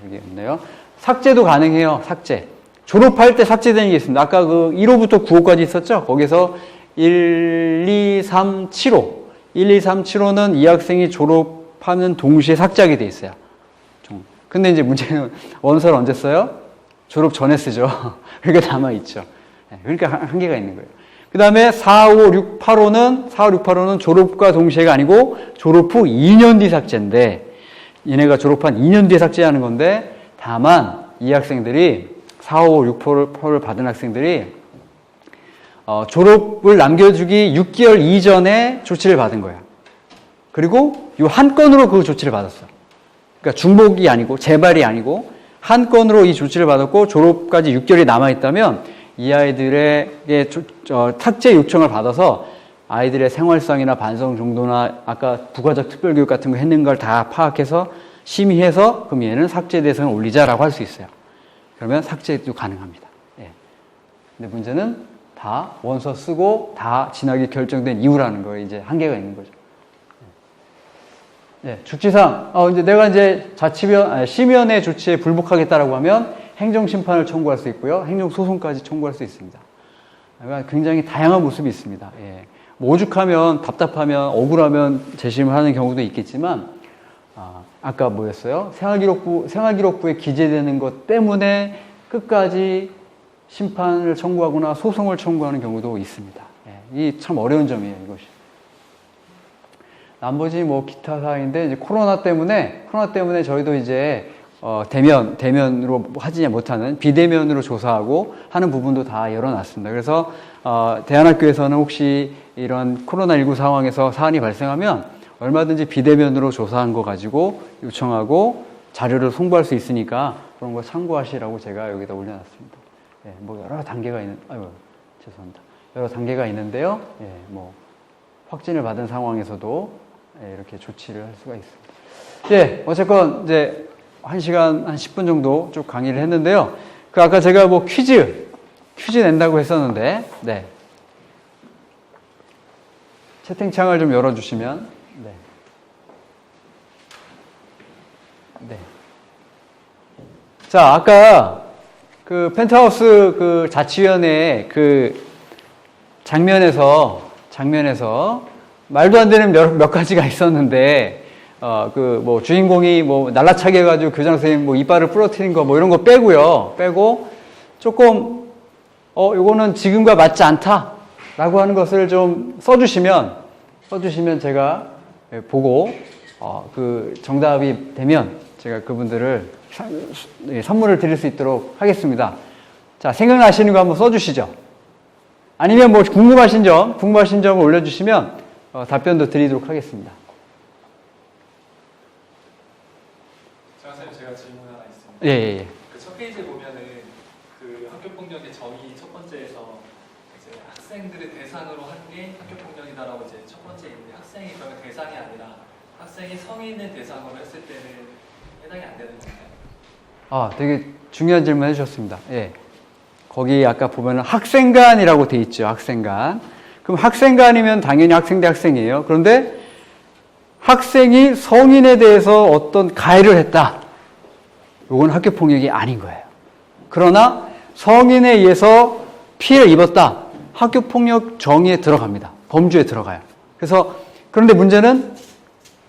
여기 없네요. 삭제도 가능해요. 삭제. 졸업할 때 삭제되는 게 있습니다. 아까 그 1호부터 9호까지 있었죠? 거기서 1, 2, 3, 7호. 1, 2, 3, 7호는 이 학생이 졸업하는 동시에 삭제하게 돼 있어요. 근데 이제 문제는 원서를 언제 써요? 졸업 전에 쓰죠. 그러니까 남아있죠. 그러니까 한계가 있는 거예요. 그 다음에 4, 5, 6, 8호는 졸업과 동시에가 아니고 졸업 후 2년 뒤 삭제인데 얘네가 졸업한 2년 뒤에 삭제하는 건데 다만 이 학생들이 4, 5, 6%를 받은 학생들이 졸업을 남겨주기 6개월 이전에 조치를 받은 거야. 그리고 이 한 건으로 그 조치를 받았어. 그러니까 중복이 아니고 재발이 아니고 한 건으로 이 조치를 받았고 졸업까지 6개월이 남아있다면 이 아이들에게 삭제 요청을 받아서 아이들의 생활상이나 반성 정도나 아까 부가적 특별교육 같은 거 했는 걸 다 파악해서 심의해서 그럼 얘는 삭제 대상을 올리자라고 할 수 있어요. 그러면 삭제도 가능합니다. 예. 근데 문제는 다 원서 쓰고 다 진학이 결정된 이후라는 거에 이제 한계가 있는 거죠. 예. 주치상, 이제 내가 이제 심의원의 조치에 불복하겠다라고 하면 행정심판을 청구할 수 있고요. 행정소송까지 청구할 수 있습니다. 그러니까 굉장히 다양한 모습이 있습니다. 예. 뭐 오죽하면 답답하면 억울하면 재심을 하는 경우도 있겠지만 아까 뭐였어요? 생활기록부에 기재되는 것 때문에 끝까지 심판을 청구하거나 소송을 청구하는 경우도 있습니다. 예. 이 참 어려운 점이에요, 이것이. 나머지 뭐 기타 사항인데 이제 코로나 때문에 저희도 이제 대면으로 하지 못하는 비대면으로 조사하고 하는 부분도 다 열어놨습니다. 그래서 대안학교에서는 혹시 이런 코로나19 상황에서 사안이 발생하면 얼마든지 비대면으로 조사한 거 가지고 요청하고 자료를 송부할 수 있으니까 그런 거 참고하시라고 제가 여기다 올려놨습니다. 예, 뭐 여러 단계가 죄송합니다. 여러 단계가 있는데요. 예, 뭐 확진을 받은 상황에서도 이렇게 조치를 할 수가 있습니다. 예, 어쨌건 이제 1시간 한 10분 정도 쭉 강의를 했는데요. 그 아까 제가 뭐 퀴즈 낸다고 했었는데, 네. 채팅창을 좀 열어주시면, 네. 네. 자, 아까 그 펜트하우스 그 자치위원회 그 장면에서 말도 안 되는 몇 가지가 있었는데, 그 뭐 주인공이 뭐 날라차게 해가지고 교장 선생님 뭐 이빨을 부러뜨린 거 뭐 이런 거 빼고 조금 요거는 지금과 맞지 않다라고 하는 것을 좀 써주시면 제가 보고 그 정답이 되면 제가 그분들을 선물을 드릴 수 있도록 하겠습니다. 자, 생각나시는 거 한번 써주시죠. 아니면 뭐 궁금하신 점을 올려주시면 답변도 드리도록 하겠습니다. 제가 질문 하나 있습니다. 예. 그 첫 페이지에 보면은 그 학교 폭력의 정의 첫 번째에서 이제 학생들을 대상으로 한 게 학교 폭력이다라고 이제 첫 번째 있는데 학생이 그러면 대상이 아니라 학생이 성인을 대상으로 했을 때는 해당이 안 되는 건가요? 되게 중요한 질문 해주셨습니다. 예. 거기 아까 보면은 학생간이라고 돼 있죠. 학생간. 그럼 학생간이면 당연히 학생 대 학생이에요. 그런데 학생이 성인에 대해서 어떤 가해를 했다. 이건 학교 폭력이 아닌 거예요. 그러나 성인에 의해서 피해를 입었다. 학교 폭력 정의에 들어갑니다. 범주에 들어가요. 그런데 문제는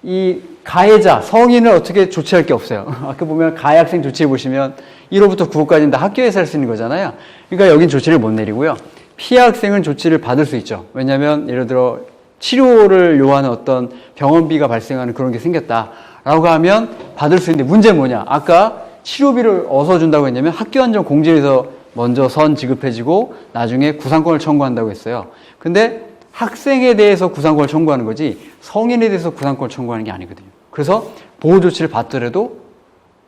이 가해자, 성인을 어떻게 조치할 게 없어요. 아까 보면 가해 학생 조치해 보시면 1호부터 9호까지는 다 학교에서 할 수 있는 거잖아요. 그러니까 여긴 조치를 못 내리고요. 피해 학생은 조치를 받을 수 있죠. 왜냐하면 예를 들어 치료를 요하는 어떤 병원비가 발생하는 그런 게 생겼다라고 하면 받을 수 있는데 문제는 뭐냐. 아까 치료비를 어디서 준다고 했냐면 학교안전공지에서 먼저 선 지급해지고 나중에 구상권을 청구한다고 했어요. 근데 학생에 대해서 구상권을 청구하는 거지 성인에 대해서 구상권을 청구하는 게 아니거든요. 그래서 보호 조치를 받더라도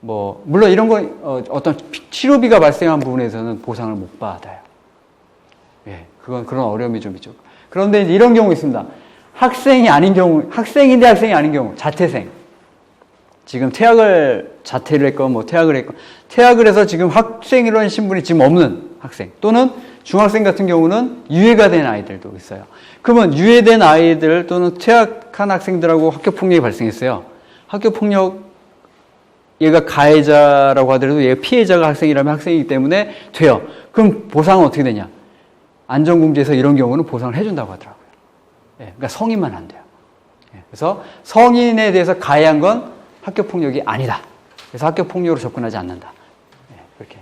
뭐 물론 이런 거 어떤 치료비가 발생한 부분에서는 보상을 못 받아요. 예, 그런 어려움이 좀 있죠. 그런데 이제 이런 경우 있습니다. 학생이 아닌 경우, 학생인데 학생이 아닌 경우, 자퇴생. 지금 자퇴를 했건 뭐 퇴학을 해서 지금 학생이라는 신분이 지금 없는 학생 또는 중학생 같은 경우는 유예가 된 아이들도 있어요. 그러면 유예된 아이들 또는 퇴학한 학생들하고 학교폭력이 발생했어요. 학교폭력, 얘가 가해자라고 하더라도 얘가 피해자가 학생이라면 학생이기 때문에 돼요. 그럼 보상은 어떻게 되냐? 안전공지에서 이런 경우는 보상을 해준다고 하더라고요. 예, 그러니까 성인만 안 돼요. 예, 그래서 성인에 대해서 가해한 건 학교폭력이 아니다. 그래서 학교폭력으로 접근하지 않는다. 예, 그렇게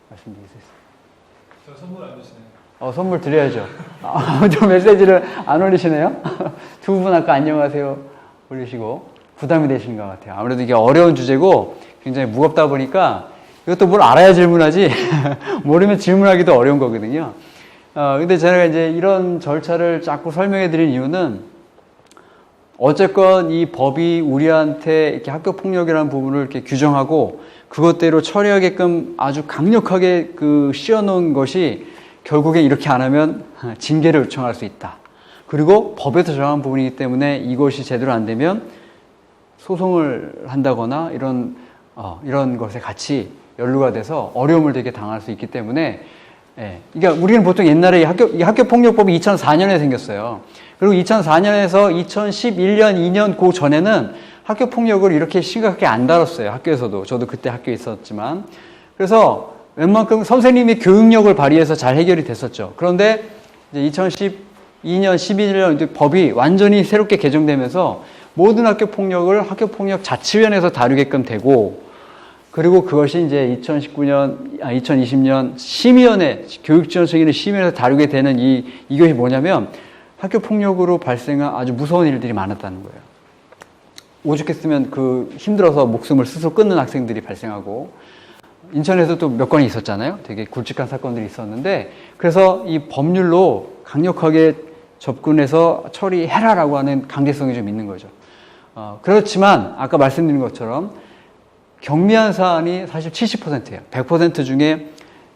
말씀드릴 수 있습니다. 저 선물 안 주시나요? 선물 드려야죠. 저 메시지를 안 올리시네요? 두 분 아까 안녕하세요 올리시고 부담이 되시는 것 같아요. 아무래도 이게 어려운 주제고 굉장히 무겁다 보니까 이것도 뭘 알아야 질문하지 모르면 질문하기도 어려운 거거든요. 근데 제가 이제 이런 절차를 자꾸 설명해 드린 이유는 어쨌건 이 법이 우리한테 이렇게 학교 폭력이라는 부분을 이렇게 규정하고 그것대로 처리하게끔 아주 강력하게 씌워놓은 것이 결국에 이렇게 안 하면 징계를 요청할 수 있다. 그리고 법에서 정한 부분이기 때문에 이것이 제대로 안 되면 소송을 한다거나 이런 것에 같이 연루가 돼서 어려움을 되게 당할 수 있기 때문에, 예. 그러니까 우리는 보통 옛날에 이 학교폭력법이 2004년에 생겼어요. 그리고 2004년에서 2011년, 2년 그 전에는 학교폭력을 이렇게 심각하게 안 다뤘어요. 학교에서도. 저도 그때 학교에 있었지만. 그래서 웬만큼 선생님이 교육력을 발휘해서 잘 해결이 됐었죠. 그런데 이제 2012년, 11년 이제 법이 완전히 새롭게 개정되면서 모든 학교폭력을 학교폭력 자치위원회에서 다루게끔 되고, 그리고 그것이 이제 2020년 심의위원회, 교육지원청이나 심의위원회에서 다루게 되는 이것이 뭐냐면 학교폭력으로 발생한 아주 무서운 일들이 많았다는 거예요. 오죽했으면 힘들어서 목숨을 스스로 끊는 학생들이 발생하고, 인천에서 또 몇 건이 있었잖아요. 되게 굵직한 사건들이 있었는데, 그래서 이 법률로 강력하게 접근해서 처리해라라고 하는 강제성이 좀 있는 거죠. 그렇지만 아까 말씀드린 것처럼 경미한 사안이 사실 70%예요. 100% 중에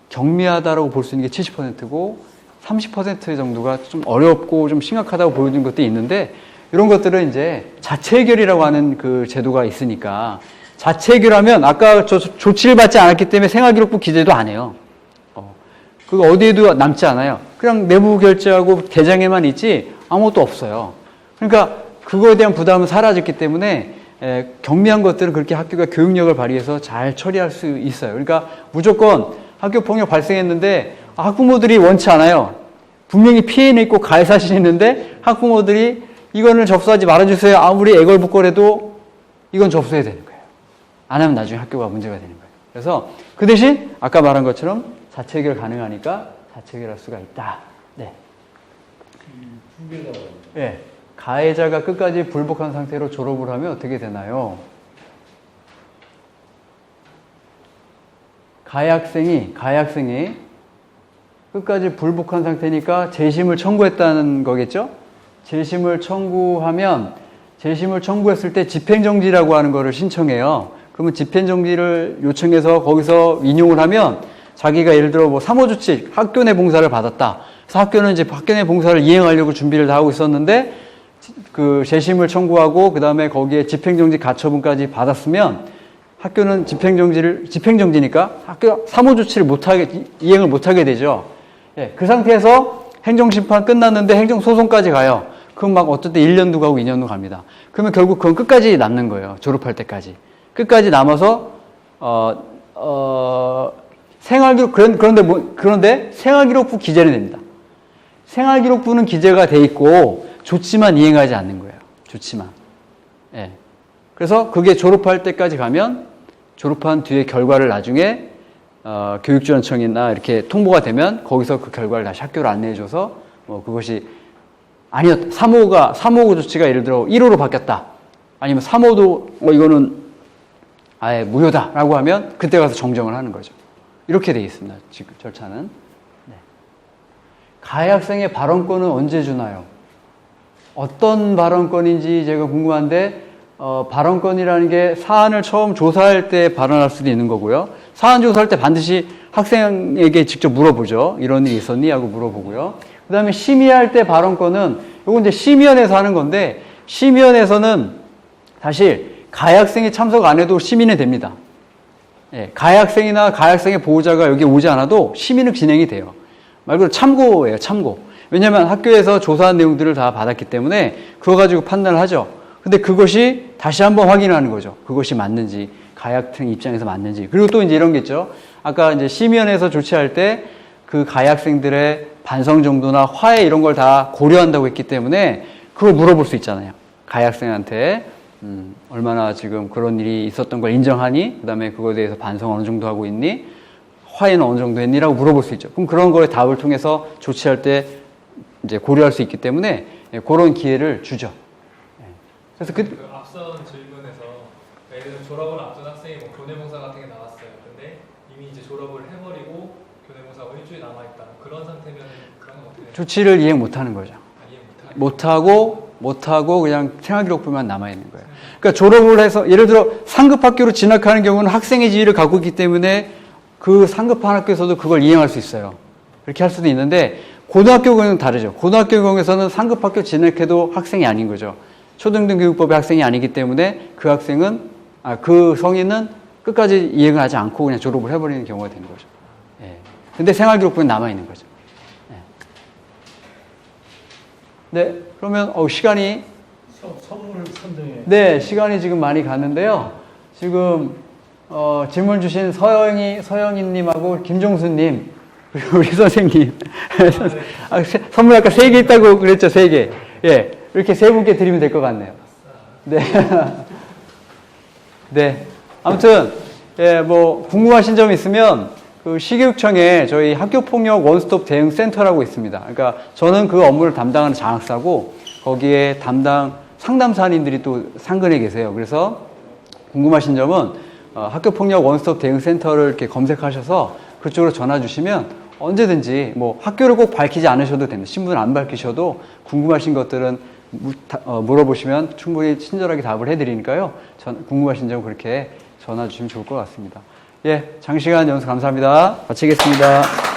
경미하다라고 볼 수 있는 게 70%고 30% 정도가 좀 어렵고 좀 심각하다고 보여지는 것도 있는데, 이런 것들은 이제 자체 해결이라고 하는 그 제도가 있으니까, 자체 해결하면 아까 조치를 받지 않았기 때문에 생활기록부 기재도 안 해요. 그거 어디에도 남지 않아요. 그냥 내부 결제하고 대장에만 있지 아무것도 없어요. 그러니까 그거에 대한 부담은 사라졌기 때문에 경미한 것들은 그렇게 학교가 교육력을 발휘해서 잘 처리할 수 있어요. 그러니까 무조건 학교폭력 발생했는데 학부모들이 원치 않아요. 분명히 피해는 있고 가해 사실이 있는데 학부모들이 이거는 접수하지 말아주세요. 아무리 애걸복걸해도 이건 접수해야 되는 거예요. 안 하면 나중에 학교가 문제가 되는 거예요. 그래서 그 대신 아까 말한 것처럼 자체 해결 가능하니까 자체 해결할 수가 있다. 네. 네. 가해자가 끝까지 불복한 상태로 졸업을 하면 어떻게 되나요? 가해 학생이 끝까지 불복한 상태니까 재심을 청구했다는 거겠죠? 재심을 청구했을 때 집행정지라고 하는 거를 신청해요. 그러면 집행정지를 요청해서 거기서 인용을 하면 자기가 예를 들어 뭐 사모조치, 학교 내 봉사를 받았다. 그래서 학교는 이제 학교 내 봉사를 이행하려고 준비를 다 하고 있었는데 재심을 청구하고 그 다음에 거기에 집행정지 가처분까지 받았으면 학교는 집행정지니까 학교 사모조치를 이행을 못하게 되죠. 예, 그 상태에서 행정심판 끝났는데 행정소송까지 가요. 그럼 막 어떨 때 1년도 가고 2년도 갑니다. 그러면 결국 그건 끝까지 남는 거예요. 졸업할 때까지. 끝까지 남아서, 그런데 생활기록부 기재는 됩니다. 생활기록부는 기재가 돼 있고, 조치만 이행하지 않는 거예요. 조치만. 예. 그래서 그게 졸업할 때까지 가면, 졸업한 뒤에 결과를 나중에, 교육지원청이나 이렇게 통보가 되면, 거기서 그 결과를 다시 학교로 안내해줘서, 그것이, 사모호 조치가 예를 들어 1호로 바뀌었다. 아니면 3호도, 이거는 아예 무효다라고 하면 그때 가서 정정을 하는 거죠. 이렇게 돼 있습니다. 지금 절차는. 네. 가해 학생의 발언권은 언제 주나요? 어떤 발언권인지 제가 궁금한데 발언권이라는 게 사안을 처음 조사할 때 발언할 수도 있는 거고요. 사안 조사할 때 반드시 학생에게 직접 물어보죠. 이런 일이 있었니? 하고 물어보고요. 그 다음에 심의할 때 발언권은 이건 이제 심의원에서 하는 건데 심의원에서는 사실 가해 학생이 참석 안 해도 심의는 됩니다. 예, 가해 학생이나 가해 학생의 보호자가 여기 오지 않아도 심의는 진행이 돼요. 말 그대로 참고예요, 참고. 왜냐하면 학교에서 조사한 내용들을 다 받았기 때문에 그거 가지고 판단을 하죠. 근데 그것이 다시 한번 확인하는 거죠. 그것이 맞는지, 가해 학생 입장에서 맞는지. 그리고 또 이제 이런 게 있죠. 아까 이제 심의원에서 조치할 때 그 가해 학생들의 반성 정도나 화해 이런 걸 다 고려한다고 했기 때문에 그걸 물어볼 수 있잖아요. 가해 학생한테. 얼마나 지금 그런 일이 있었던 걸 인정하니? 그 다음에 그거에 대해서 반성 어느 정도 하고 있니? 화해는 어느 정도 했니? 라고 물어볼 수 있죠. 그럼 그런 거에 답을 통해서 조치할 때 이제 고려할 수 있기 때문에 그런 기회를 주죠. 그래서 앞선 질문에서 예를 들어 졸업을 앞둔 학생이 뭐 교내봉사 같은 게 나왔어요. 근데 이미 이제 졸업을 해버리고 교내봉사가 일주일 남아있다. 그런 상태면 그런 건 어떻게 돼요? 조치를 이행 못하는 거죠. 이해 못하는 못하고 그냥 생활기록부만 남아있는 거예요. 그러니까 졸업을 해서 예를 들어 상급학교로 진학하는 경우는 학생의 지위를 갖고 있기 때문에 그 상급한 학교에서도 그걸 이행할 수 있어요. 그렇게 할 수도 있는데 고등학교 경우는 다르죠. 고등학교 경우에서는 상급학교 진학해도 학생이 아닌 거죠. 초등등교육법의 학생이 아니기 때문에 그 학생은 그 성인은 끝까지 이행을 하지 않고 그냥 졸업을 해버리는 경우가 되는 거죠. 예. 근데 생활기록부는 남아있는 거죠. 예. 네, 그러면 시간이 선물 선정에. 네, 시간이 지금 많이 갔는데요. 지금 질문 주신 서영희님하고 김종수님 그리고 우리 선생님 선물 아까 3개 있다고 그랬죠, 3개. 예, 이렇게 3분께 드리면 될 것 같네요. 네, 네. 아무튼 예, 뭐 궁금하신 점 있으면 그 시교육청에 저희 학교폭력 원스톱 대응 센터라고 있습니다. 그러니까 저는 그 업무를 담당하는 장학사고 거기에 담당 상담사님들이 또 상근에 계세요. 그래서 궁금하신 점은 학교폭력 원스톱 대응 센터를 이렇게 검색하셔서 그쪽으로 전화 주시면 언제든지 뭐 학교를 꼭 밝히지 않으셔도 됩니다. 신분을 안 밝히셔도 궁금하신 것들은 물어보시면 충분히 친절하게 답을 해드리니까요. 궁금하신 점 그렇게 전화 주시면 좋을 것 같습니다. 예, 장시간 연수 감사합니다. 마치겠습니다.